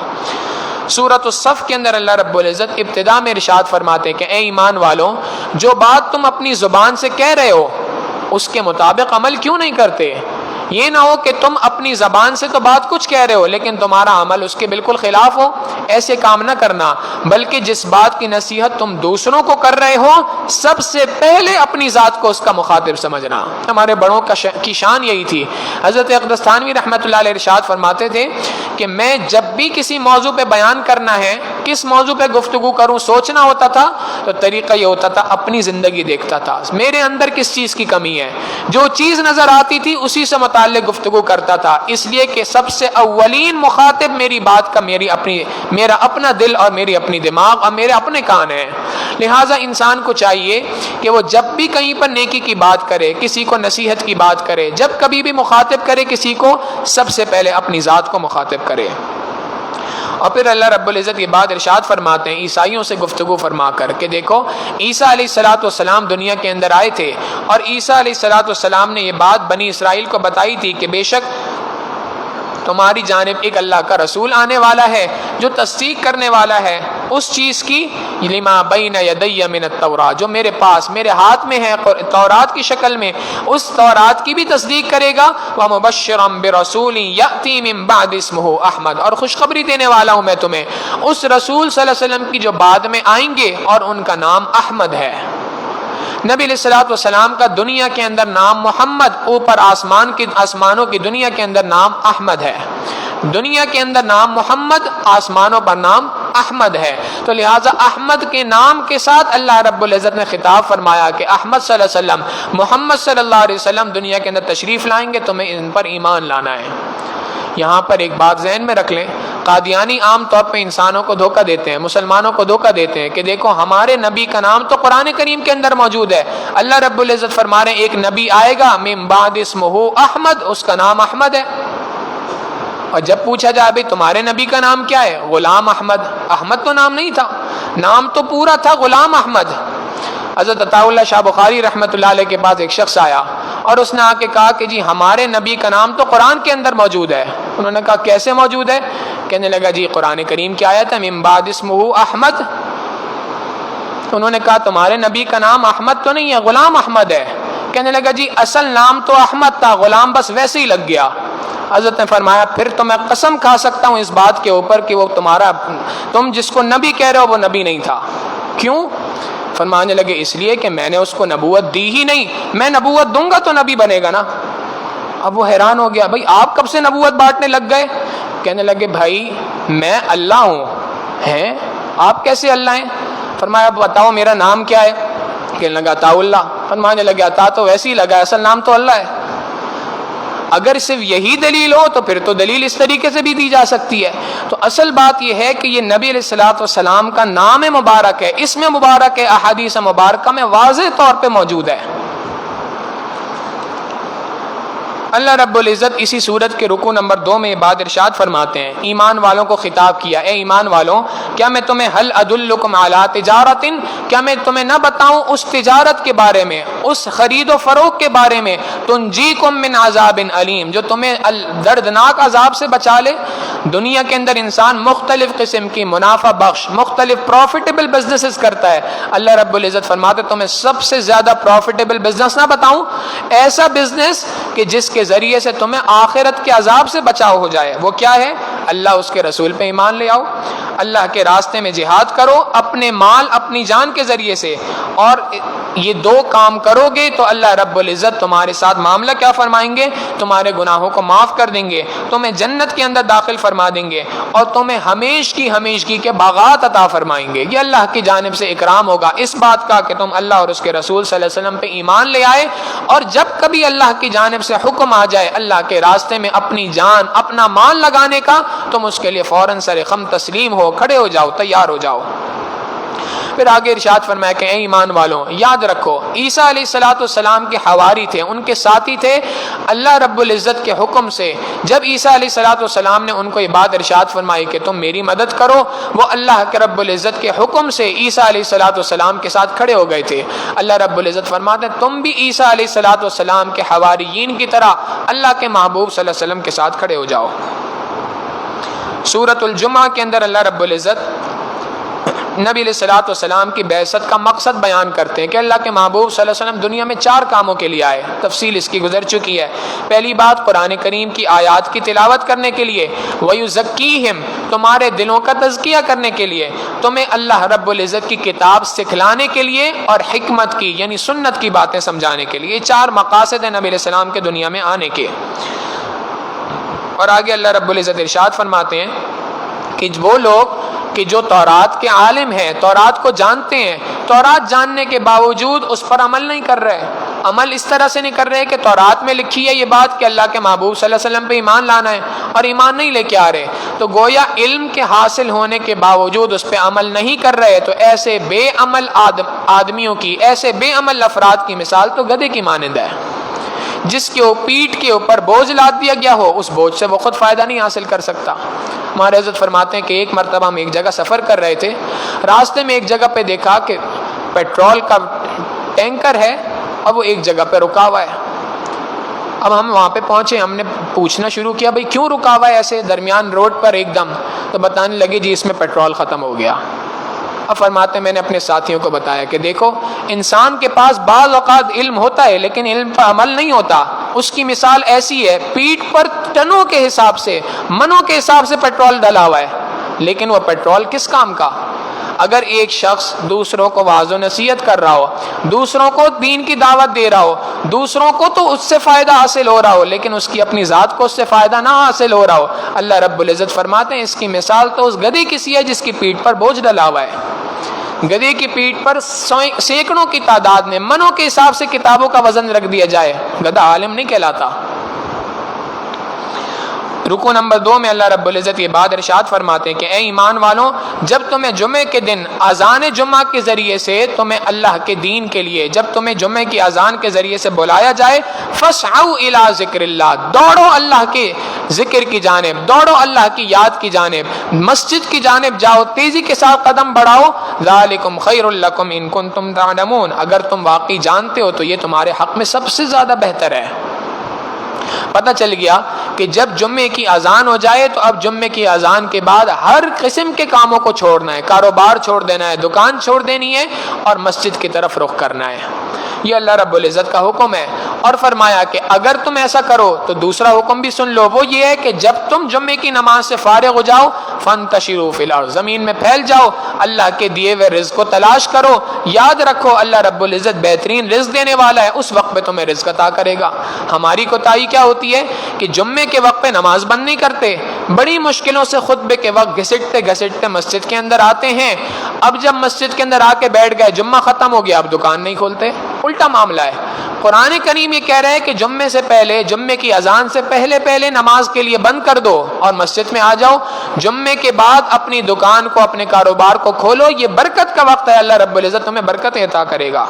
سورۃ الصف کے اندر اللہ رب العزت ابتدا میں ارشاد فرماتے ہیں کہ اے ایمان والوں، جو بات تم اپنی زبان سے کہہ رہے ہو اس کے مطابق عمل کیوں نہیں کرتے؟ یہ نہ ہو کہ تم اپنی زبان سے تو بات کچھ کہہ رہے ہو لیکن تمہارا عمل اس کے بالکل خلاف ہو، ایسے کام نہ کرنا، بلکہ جس بات کی نصیحت تم دوسروں کو کر رہے ہو سب سے پہلے اپنی ذات کو اس کا مخاطب سمجھنا۔ ہمارے بڑوں کی شان یہی تھی۔ حضرت اقدس تھانوی رحمۃ اللہ علیہ ارشاد فرماتے تھے کہ میں جب بھی کسی موضوع پہ بیان کرنا ہے، کس موضوع پہ گفتگو کروں، سوچنا ہوتا تھا تو طریقہ یہ ہوتا تھا اپنی زندگی دیکھتا تھا، میرے اندر کس چیز کی کمی ہے، جو چیز نظر آتی تھی اسی سے متعلق گفتگو کرتا تھا، اس لیے کہ سب سے اولین مخاطب میری بات کا میرا اپنا دل اور میری اپنی دماغ اور میرے اپنے کان ہیں۔ لہٰذا انسان کو چاہیے کہ وہ جب بھی کہیں پر نیکی کی بات کرے، کسی کو نصیحت کی بات کرے، جب کبھی بھی مخاطب کرے کسی کو، سب سے پہلے اپنی ذات کو مخاطب کرے۔ اور پھر اللہ رب العزت یہ بات ارشاد فرماتے ہیں عیسائیوں سے گفتگو فرما کر کہ دیکھو عیسیٰ علیہ السلام دنیا کے اندر آئے تھے، اور عیسیٰ علیہ السلام نے یہ بات بنی اسرائیل کو بتائی تھی کہ بے شک تمہاری جانب ایک اللہ کا رسول آنے والا ہے جو تصدیق کرنے والا ہے اس چیز کی، لما بین یدی من التوراۃ، جو میرے پاس میرے ہاتھ میں ہے تورات کی شکل میں، اس تورات کی بھی تصدیق کرے گا۔ ومبشرا برسول یأتی من بعد اسمہ احمد، اور خوشخبری دینے والا ہوں میں تمہیں اس رسول صلی اللہ علیہ وسلم کی جو بعد میں آئیں گے اور ان کا نام احمد ہے۔ نبی علیہ الصلوۃ والسلام کا دنیا کے اندر نام محمد، اوپر آسمانوں کی دنیا کے اندر نام احمد ہے، دنیا کے اندر نام محمد، آسمانوں پر نام احمد ہے، تو لہٰذا احمد کے نام کے ساتھ اللہ رب العزت نے خطاب فرمایا کہ احمد صلی اللہ علیہ وسلم، محمد صلی اللہ علیہ وسلم دنیا کے اندر تشریف لائیں گے، تمہیں ان پر ایمان لانا ہے۔ یہاں پر ایک بات ذہن میں رکھ لیں، قادیانی عام طور پہ انسانوں کو دھوکہ دیتے ہیں، مسلمانوں کو دھوکہ دیتے ہیں کہ دیکھو ہمارے نبی کا نام تو قرآن کریم کے اندر موجود ہے، اللہ رب العزت فرما رہے ہیں ایک نبی آئے گا من بعد اسمہ احمد، اس کا نام احمد ہے، اور جب پوچھا جائے بھائی تمہارے نبی کا نام کیا ہے، غلام احمد، احمد تو نام نہیں تھا، نام تو پورا تھا غلام احمد۔ حضرت عطا اللہ شاہ بخاری رحمۃ اللہ علیہ کے پاس ایک شخص آیا اور اس نے آ کے کہا کہ جی ہمارے نبی کا نام تو قرآن کے اندر موجود ہے۔ انہوں نے کہا کیسے موجود ہے؟ کہنے لگا جی قرآن کریم کی آیت ہے من بعد اسمہ احمد۔ انہوں نے کہا تمہارے نبی کا نام احمد تو نہیں ہے، غلام احمد ہے۔ کہنے لگا جی اصل نام تو احمد تھا، غلام بس ویسے ہی لگ گیا۔ حضرت نے فرمایا پھر تو میں قسم کھا سکتا ہوں اس بات کے اوپر کہ وہ تم جس کو نبی کہہ رہے ہو وہ نبی نہیں تھا۔ کیوں؟ فرمانے لگے اس لیے کہ میں نے اس کو نبوت دی ہی نہیں، میں نبوت دوں گا تو نبی بنے گا نا۔ اب وہ حیران ہو گیا، بھائی آپ کب سے نبوت بانٹنے لگ گئے؟ کہنے لگے بھائی میں اللہ ہوں، ہیں آپ کیسے اللہ ہیں؟ فرمایا بتاؤ میرا نام کیا ہے؟ کہنے لگا عطا اللہ۔ فرمانے لگے عطا تو ویسے ہی لگا ہے، اصل نام تو اللہ ہے۔ اگر صرف یہی دلیل ہو تو پھر تو دلیل اس طریقے سے بھی دی جا سکتی ہے۔ تو اصل بات یہ ہے کہ یہ نبی علیہ الصلوۃ والسلام کا نام مبارک ہے، اس میں مبارک ہے، احادیث مبارکہ میں واضح طور پہ موجود ہے۔ اللہ رب العزت اسی سورت کے رکوع نمبر 2 میں یہ بات ارشاد فرماتے ہیں، ایمان والوں کو خطاب کیا، اے ایمان والوں کیا میں تمہیں هل ادلکم علی تجارت، کیا میں تمہیں نہ بتاؤں اس تجارت کے بارے میں، اس خرید و فروخت کے بارے میں، تنجیکم من عذاب علیم، جو تمہیں دردناک عذاب سے بچا لے۔ دنیا کے اندر انسان مختلف قسم کی منافع بخش مختلف پروفیٹیبل بزنسز کرتا ہے، اللہ رب العزت فرماتے تمہیں سب سے زیادہ پروفیٹیبل بزنس نہ بتاؤں، ایسا بزنس کہ جس کے ذریعے سے تمہیں آخرت کے عذاب سے بچاؤ ہو جائے۔ وہ کیا ہے؟ اللہ اس کے رسول پہ ایمان لے آؤ، اللہ کے راستے میں جہاد کرو اپنے مال اپنی جان کے ذریعے سے، اور یہ دو کام کرو گے تو اللہ رب العزت تمہارے ساتھ معاملہ کیا فرمائیں گے؟ تمہارے گناہوں کو معاف کر دیں گے، تمہیں جنت کے اندر داخل فرما دیں گے، اور تمہیں ہمیشگی کے باغات عطا فرمائیں گے۔ یہ اللہ کی جانب سے اکرام ہوگا اس بات کا کہ تم اللہ اور اس کے رسول صلی اللہ علیہ وسلم پہ ایمان لے آئے، اور جب کبھی اللہ کی جانب سے حکم آ جائے اللہ کے راستے میں اپنی جان اپنا مال لگانے کا، تم اس کے لیے فوراً سر خم تسلیم ہو، کھڑے ہو جاؤ، تیار ہو جاؤ۔ پھر آگے ارشاد فرمایا کہ اے ایمان والوں یاد رکھو عیسیٰ علیہ السلام کے حواری تھے، ان کے ساتھی تھے، اللہ رب العزت کے حکم سے جب عیسیٰ علیہ السلام نے ان کو یہ بات ارشاد فرمائی کہ تم میری مدد کرو، وہ اللہ کے رب العزت کے حکم سے عیسیٰ علیہ السلام کے ساتھ کھڑے ہو گئے تھے۔ اللہ رب العزت فرماتے ہیں تم بھی عیسیٰ علیہ السلام کے حواریین کی طرح اللہ کے محبوب صلی اللہ علیہ وسلم کے ساتھ کھڑے ہو جاؤ۔ سورۃ الجمعہ کے اندر اللہ رب العزت نبی علیہ السلام کی بعثت کا مقصد بیان کرتے ہیں کہ اللہ کے محبوب صلی اللہ علیہ وسلم دنیا میں 4 کاموں کے لیے آئے، تفصیل اس کی گزر چکی ہے۔ پہلی بات قرآن کریم کی آیات کی تلاوت کرنے کے لیے، وَيُزَكِّيهِمْ تمہارے دلوں کا تزکیہ کرنے کے لیے، تمہیں اللہ رب العزت کی کتاب سکھلانے کے لیے اور حکمت کی یعنی سنت کی باتیں سمجھانے کے لیے۔ یہ 4 مقاصد ہیں نبی علیہ السلام کے دنیا میں آنے کے۔ اور آگے اللہ رب العزت ارشاد فرماتے ہیں کہ وہ لوگ کہ جو تورات کے عالم ہیں، تورات کو جانتے ہیں، تورات جاننے کے باوجود اس پر عمل نہیں کر رہے، عمل اس طرح سے نہیں کر رہے کہ تورات میں لکھی ہے یہ بات کہ اللہ کے محبوب صلی اللہ علیہ وسلم پہ ایمان لانا ہے اور ایمان نہیں لے کے آ رہے، تو گویا علم کے حاصل ہونے کے باوجود اس پہ عمل نہیں کر رہے، تو ایسے بے عمل آدمیوں کی، ایسے بے عمل افراد کی مثال تو گدھے کی مانند ہے جس کے پیٹھ کے اوپر بوجھ لاد دیا گیا ہو، اس بوجھ سے وہ خود فائدہ نہیں حاصل کر سکتا۔ ہمارے حضرت فرماتے ہیں کہ ایک مرتبہ ہم ایک جگہ سفر کر رہے تھے، راستے میں ایک جگہ پہ دیکھا کہ پیٹرول کا ٹینکر ہے اور وہ ایک جگہ پہ رکا ہوا ہے۔ اب ہم وہاں پہ پہنچے، ہم نے پوچھنا شروع کیا بھئی کیوں رکا ہوا ہے ایسے درمیان روڈ پر ایک دم؟ تو بتانے لگے جی اس میں پیٹرول ختم ہو گیا۔ اب فرماتے ہیں میں نے اپنے ساتھیوں کو بتایا کہ دیکھو انسان کے پاس بعض اوقات علم ہوتا ہے لیکن علم پر عمل نہیں ہوتا، اس کی مثال ایسی ہے پیٹھ پر ٹنوں کے حساب سے، منوں کے حساب سے پیٹرول ڈلا ہوا ہے، لیکن وہ پیٹرول کس کام کا؟ اگر ایک شخص دوسروں کو واعظ و نصیحت کر رہا ہو، دوسروں کو دین کی دعوت دے رہا ہو، دوسروں کو تو اس سے فائدہ حاصل ہو رہا ہو لیکن اس کی اپنی ذات کو اس سے فائدہ نہ حاصل ہو رہا ہو، اللہ رب العزت فرماتے ہیں اس کی مثال تو اس گدھے کی سی ہے جس کی پیٹھ پر بوجھ ڈلا ہوا ہے۔ گدھے کی پیٹھ پر سینکڑوں کی تعداد میں منوں کے حساب سے کتابوں کا وزن رکھ دیا جائے، گدھا عالم نہیں کہلاتا۔ رکو نمبر 2 میں اللہ رب العزت یہ بات ارشاد فرماتے ہیں کہ اے ایمان والوں جب تمہیں جمعے کے دن اذان جمعہ کے ذریعے سے تمہیں اللہ کے دین کے لیے، جب تمہیں جمعے کی اذان کے ذریعے سے بلایا جائے فَاسْعَوْا إِلَىٰ ذِكْرِ اللَّهِ دوڑو اللہ کے ذکر کی جانب، دوڑو اللہ کی یاد کی جانب، مسجد کی جانب جاؤ، تیزی کے ساتھ قدم بڑھاؤ، ذَلِكُمْ خَيْرٌ لَكُمْ إِن كُنتُمْ تَعْلَمُونَ اگر تم واقعی جانتے ہو تو یہ تمہارے حق میں سب سے زیادہ بہتر ہے۔ پتہ چل گیا کہ جب جمعے کی اذان ہو جائے تو اب جمعے کی اذان کے بعد ہر قسم کے کاموں کو چھوڑنا ہے، کاروبار چھوڑ دینا ہے، دکان چھوڑ دینی ہے اور مسجد کی طرف رخ کرنا ہے۔ یہ اللہ رب العزت کا حکم ہے، اور فرمایا کہ اگر تم ایسا کرو تو دوسرا حکم بھی سن لو، وہ یہ ہے کہ جب تم جمعے کی نماز سے فارغ ہو جاؤ فانتشروا فی الارض زمین میں پھیل جاؤ، اللہ کے دیے ہوئے رزق کو تلاش کرو، یاد رکھو اللہ رب العزت بہترین رزق دینے والا ہے، اس وقت پہ تمہیں رزق عطا کرے گا۔ ہماری کوتاہی کیا ہوتی ہے کہ جمعے کے وقت پہ نماز بند نہیں کرتے، بڑی مشکلوں سے خطبے کے وقت گھسٹتے گھسٹتے مسجد کے اندر آتے ہیں، اب جب مسجد کے اندر آ کے بیٹھ گئے جمعہ ختم ہو گیا اب دکان نہیں کھولتے، الٹا معاملہ ہے۔ قرآن کریم یہ کہہ رہا ہے کہ جمعے سے پہلے، جمعے کی اذان سے پہلے نماز کے لیے بند کر دو اور مسجد میں آ جاؤ، جمعے کے بعد اپنی دکان کو، اپنے کاروبار کو کھولو، یہ برکت کا وقت ہے، اللہ رب العزت تمہیں برکتیں عطا کرے گا۔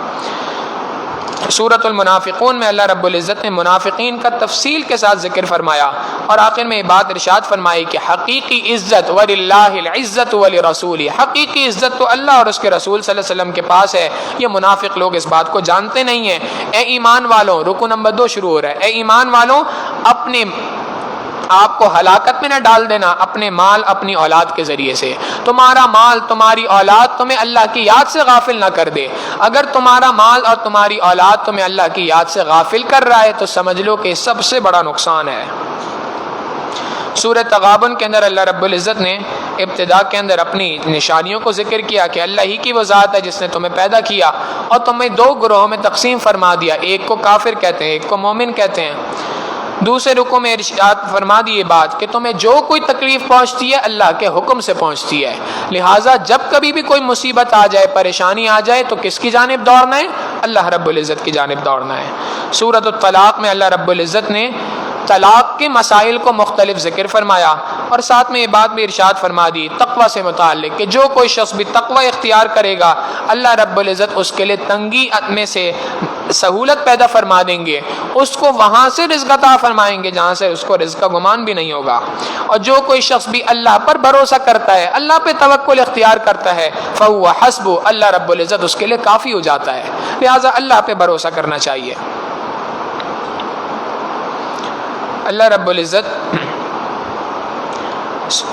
سورۃ المنافقون میں اللہ رب العزت نے منافقین کا تفصیل کے ساتھ ذکر فرمایا اور آخر میں یہ بات ارشاد فرمائی کہ حقیقی عزت وَلِلَّهِ الْعِزَّةُ وَلِرَسُولِهِ حقیقی عزت تو اللہ اور اس کے رسول صلی اللہ علیہ وسلم کے پاس ہے، یہ منافق لوگ اس بات کو جانتے نہیں ہیں۔ اے ایمان والوں، رکو نمبر 2 شروع ہو رہا ہے، اے ایمان والوں اپنے آپ کو ہلاکت میں نہ ڈال دینا اپنے مال اپنی اولاد کے ذریعے سے، تمہارا مال تمہاری اولاد تمہیں اللہ کی یاد سے غافل نہ کر دے، اگر تمہارا مال اور تمہاری اولاد تمہیں اللہ کی یاد سے غافل کر رہا ہے تو سمجھ لو کہ سب سے بڑا نقصان ہے۔ سورہ تغابن کے اندر اللہ رب العزت نے ابتدا کے اندر اپنی نشانیوں کو ذکر کیا کہ اللہ ہی کی وہ ذات ہے جس نے تمہیں پیدا کیا اور تمہیں 2 گروہوں میں تقسیم فرما دیا، ایک کو کافر کہتے ہیں ایک کو مومن کہتے ہیں۔ دوسرے رکوع میں ارشاد فرما دی یہ بات کہ تمہیں جو کوئی تکلیف پہنچتی ہے اللہ کے حکم سے پہنچتی ہے، لہٰذا جب کبھی بھی کوئی مصیبت آ جائے، پریشانی آ جائے تو کس کی جانب دوڑنا ہے؟ اللہ رب العزت کی جانب دوڑنا ہے۔ سورۃ الطلاق میں اللہ رب العزت نے طلاق کے مسائل کو مختلف ذکر فرمایا، اور ساتھ میں یہ بات بھی ارشاد فرما دی تقوی سے متعلق کہ جو کوئی شخص بھی تقوی اختیار کرے گا اللہ رب العزت اس کے لیے تنگی میں سے سہولت پیدا فرما دیں گے، اس کو وہاں سے رزق عطا فرمائیں گے جہاں سے اس کو رزق کا گمان بھی نہیں ہوگا۔ اور جو کوئی شخص بھی اللہ پر بھروسہ کرتا ہے، اللہ پہ توکل اختیار کرتا ہے، فَهُوَ حَسْبُهُ، اللہ رب العزت اس کے لیے کافی ہو جاتا ہے۔ لہٰذا اللہ پہ بھروسہ کرنا چاہیے۔ اللہ رب العزت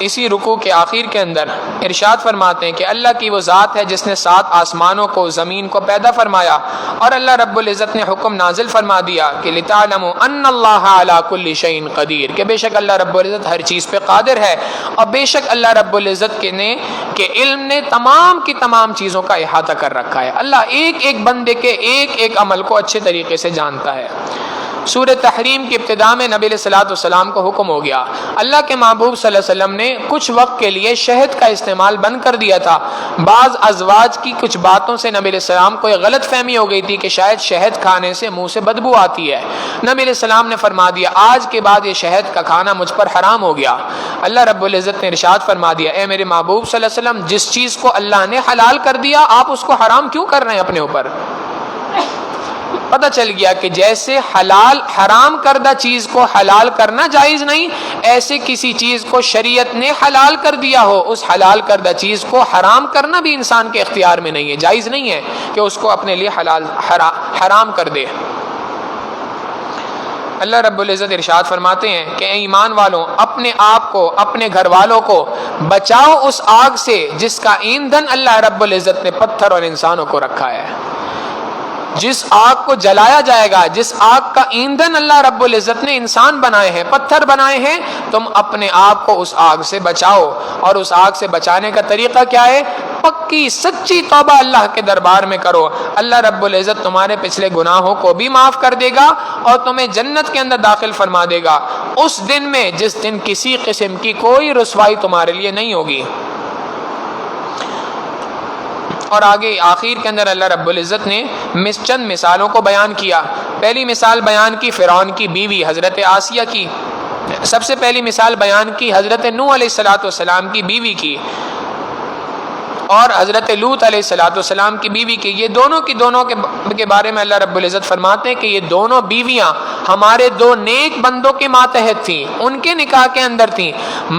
اسی رکوع کے آخر کے اندر ارشاد فرماتے ہیں کہ اللہ کی وہ ذات ہے جس نے 7 آسمانوں کو زمین کو پیدا فرمایا، اور اللہ رب العزت نے حکم نازل فرما دیا کہ لِتَعْلَمُوا أَنَّ اللَّهَ عَلَى كُلِّ شَيْءٍ قدیر، کہ بے شک اللہ رب العزت ہر چیز پہ قادر ہے، اور بے شک اللہ رب العزت کے علم نے تمام کی تمام چیزوں کا احاطہ کر رکھا ہے۔ اللہ ایک ایک بندے کے ایک ایک عمل کو اچھے طریقے سے جانتا ہے۔ سورہ تحریم کی ابتدا میں نبی علیہ السلام کو حکم ہو گیا، اللہ کے محبوب صلی اللہ علیہ وسلم نے کچھ وقت کے لیے شہد کا استعمال بند کر دیا تھا۔ بعض ازواج کی کچھ باتوں سے نبی علیہ السلام کو یہ غلط فہمی ہو گئی تھی کہ شاید شہد کھانے سے منہ سے بدبو آتی ہے۔ نبی علیہ السلام نے فرما دیا آج کے بعد یہ شہد کا کھانا مجھ پر حرام ہو گیا۔ اللہ رب العزت نے ارشاد فرما دیا اے میرے محبوب صلی اللہ علیہ وسلم، جس چیز کو اللہ نے حلال کر دیا آپ اس کو حرام کیوں کر رہے ہیں اپنے اوپر؟ پتہ چل گیا کہ جیسے حرام کردہ چیز کو حلال کرنا جائز نہیں، ایسے کسی چیز کو شریعت نے حلال کر دیا ہو اس حلال کردہ چیز کو حرام کرنا بھی انسان کے اختیار میں نہیں ہے، جائز نہیں ہے کہ اس کو اپنے لیے حرام کر دے۔ اللہ رب العزت ارشاد فرماتے ہیں کہ اے ایمان والوں، اپنے آپ کو اپنے گھر والوں کو بچاؤ اس آگ سے جس کا ایندھن اللہ رب العزت نے پتھر اور انسانوں کو رکھا ہے۔ جس آگ کو جلایا جائے گا، جس آگ کا ایندھن اللہ رب العزت نے انسان بنائے ہیں، پتھر بنائے ہیں، تم اپنے آپ کو اس آگ سے بچاؤ۔ اور اس آگ سے بچانے کا طریقہ کیا ہے؟ پکی سچی توبہ اللہ کے دربار میں کرو، اللہ رب العزت تمہارے پچھلے گناہوں کو بھی معاف کر دے گا اور تمہیں جنت کے اندر داخل فرما دے گا اس دن میں جس دن کسی قسم کی کوئی رسوائی تمہارے لیے نہیں ہوگی۔ اور آگے آخر کے اندر اللہ رب العزت نے چند مثالوں کو بیان کیا۔ پہلی مثال بیان کی فرعون کی بیوی حضرت آسیہ کی، سب سے پہلی مثال بیان کی حضرت نوح علیہ السلام کی بیوی کی، اور حضرت لوط علیہ السلام کی بیوی کی۔ یہ دونوں کے بارے میں اللہ رب العزت فرماتے ہیں کہ یہ دونوں بیویاں ہمارے 2 نیک بندوں کے ماتحت تھیں، ان کے نکاح کے اندر تھیں،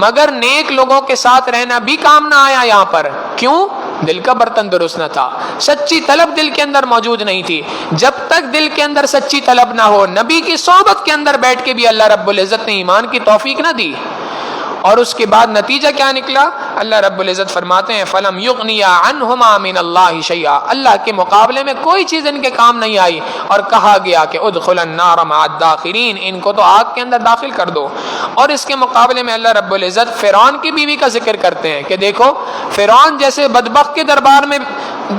مگر نیک لوگوں کے ساتھ رہنا بھی کام نہ آیا یہاں پر۔ کیوں؟ دل کا برتن درست نہ تھا، سچی طلب دل کے اندر موجود نہیں تھی۔ جب تک دل کے اندر سچی طلب نہ ہو، نبی کی صحبت کے اندر بیٹھ کے بھی اللہ رب العزت نے ایمان کی توفیق نہ دی۔ اور اس کے بعد نتیجہ کیا نکلا؟ اللہ رب العزت فرماتے ہیں فَلَمْ يُغْنِيَا عَنْهُمَا مِنَ اللَّهِ شَيْئًا، اللہ کے مقابلے میں کوئی چیز ان کے کام نہیں آئی، اور کہا گیا کہ ادخل النار مع الداخلین، ان کو تو آگ کے اندر داخل کر دو۔ اور اس کے مقابلے میں اللہ رب العزت فرعون کی بیوی کا ذکر کرتے ہیں کہ دیکھو فرعون جیسے بدبخت کے دربار میں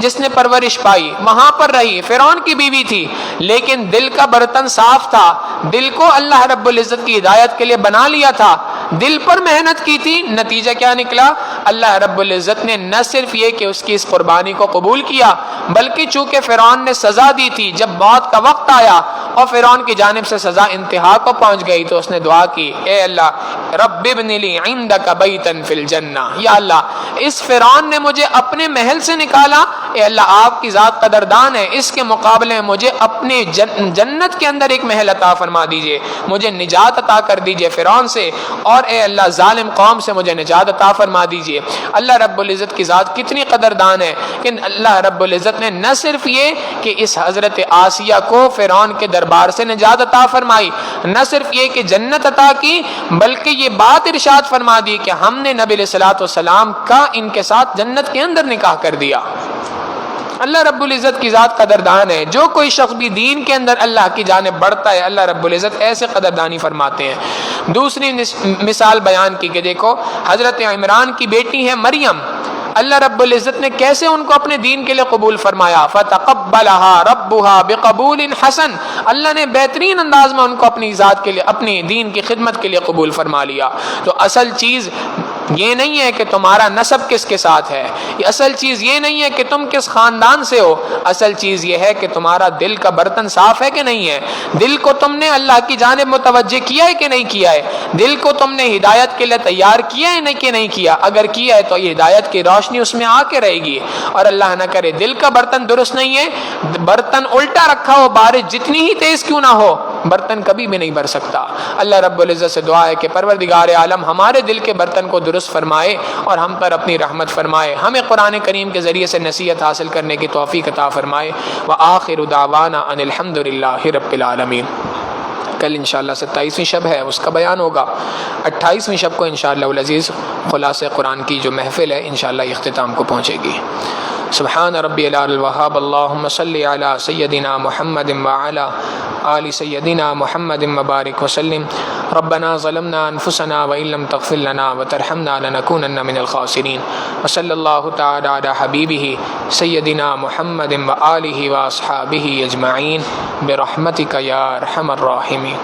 جس نے پرورش پائی وہاں پر رہی، فرعون کی بیوی تھی، لیکن دل کا برتن صاف تھا، دل کو اللہ رب العزت کی ہدایت کے لیے بنا لیا تھا، دل پر محنت کی تھی۔ نتیجہ کیا نکلا؟ اللہ رب العزت نے نہ صرف یہ کہ اس کی اس قربانی کو قبول کیا، بلکہ چونکہ فرعون نے سزا دی تھی، جب موت کا وقت آیا اور فرعون کی جانب سے سزا انتہا کو پہنچ گئی تو اس نے دعا کی اے اللہ رب ابن لی عندک بیتا فی الجنہ، یا اللہ اس فرعون نے مجھے اپنے محل سے نکالا، اے اللہ آپ کی ذات قدردان ہے، اس کے مقابلے میں مجھے اپنے جنت کے اندر ایک محل عطا فرما دیجئے، مجھے نجات عطا کر دیجئے فرعون سے، اور اے اللہ ظالم قوم سے مجھے نجات عطا فرما دیجئے۔ اللہ رب العزت کی ذات کتنی قدردان ہے کہ اللہ رب العزت نے نہ صرف یہ کہ اس حضرت آسیہ کو فرعون کے دربار سے نجات عطا فرمائی، نہ صرف یہ کہ جنت عطا کی، بلکہ یہ بات ارشاد فرما دی کہ ہم نے نبی علیہ السلام کا ان کے ساتھ جنت کے اندر نکاح کر دیا۔ اللہ رب العزت کی ذات قدردان ہے، جو کوئی شخص بھی دین کے اندر اللہ کی جانب بڑھتا ہے اللہ رب العزت ایسے قدردانی فرماتے ہیں۔ دوسری مثال بیان کی کہ دیکھو حضرت عمران کی بیٹی ہے مریم، اللہ رب العزت نے کیسے ان کو اپنے دین کے لیے قبول فرمایا، فَتَقَبَّلَهَا رَبُّهَا بِقَبُولٍ حَسَن، اللہ نے بہترین انداز میں ان کو اپنی ذات کے لیے اپنی دین کی خدمت کے لیے قبول فرما لیا۔ تو اصل چیز یہ نہیں ہے کہ تمہارا نسب کس کے ساتھ ہے، اصل چیز یہ نہیں ہے کہ تم کس خاندان سے ہو، اصل چیز یہ ہے کہ تمہارا دل کا برتن صاف ہے کہ نہیں ہے، دل کو تم نے اللہ کی جانب متوجہ کیا ہے کہ نہیں کیا ہے، دل کو تم نے ہدایت کے لیے تیار کیا ہے کہ نہیں کیا، اگر کیا ہے تو یہ ہدایت کی روشنی اس میں آ کے رہے گی، اور اللہ نہ کرے دل کا برتن درست نہیں ہے، برتن الٹا رکھا ہو، بارش جتنی ہی تیز کیوں نہ ہو برتن کبھی بھی نہیں بھر سکتا۔ اللہ رب العزت سے دعا ہے کہ پروردگار عالم ہمارے دل کے برتن کو درست فرمائے اور ہم پر اپنی رحمت فرمائے، ہمیں قرآن کریم کے ذریعے سے نصیحت حاصل کرنے کی توفیق عطا فرمائے۔ وآخر دعوانا ان الحمد للہ رب العالمین۔ کل انشاءاللہ 27ویں شب ہے، اس کا بیان ہوگا۔ 28ویں شب کو انشاءاللہ العزیز خلاصہ قرآن کی جو محفل ہے انشاءاللہ اختتام کو پہنچے گی۔ سبحان ربی العلی الوہاب، اللہم صلی علی سیدنا محمد وعلی آل سیدنا محمد مبارک وسلم۔ ربنا ظلمنا انفسنا وان لم تغفر لنا وترحمنا لنکونن من الخاسرین، وصلی اللہ تعالی علی حبیبہ سیدنا محمد وآلہ واصحابہ اجمعین برحمتک یا ارحم الراحمین۔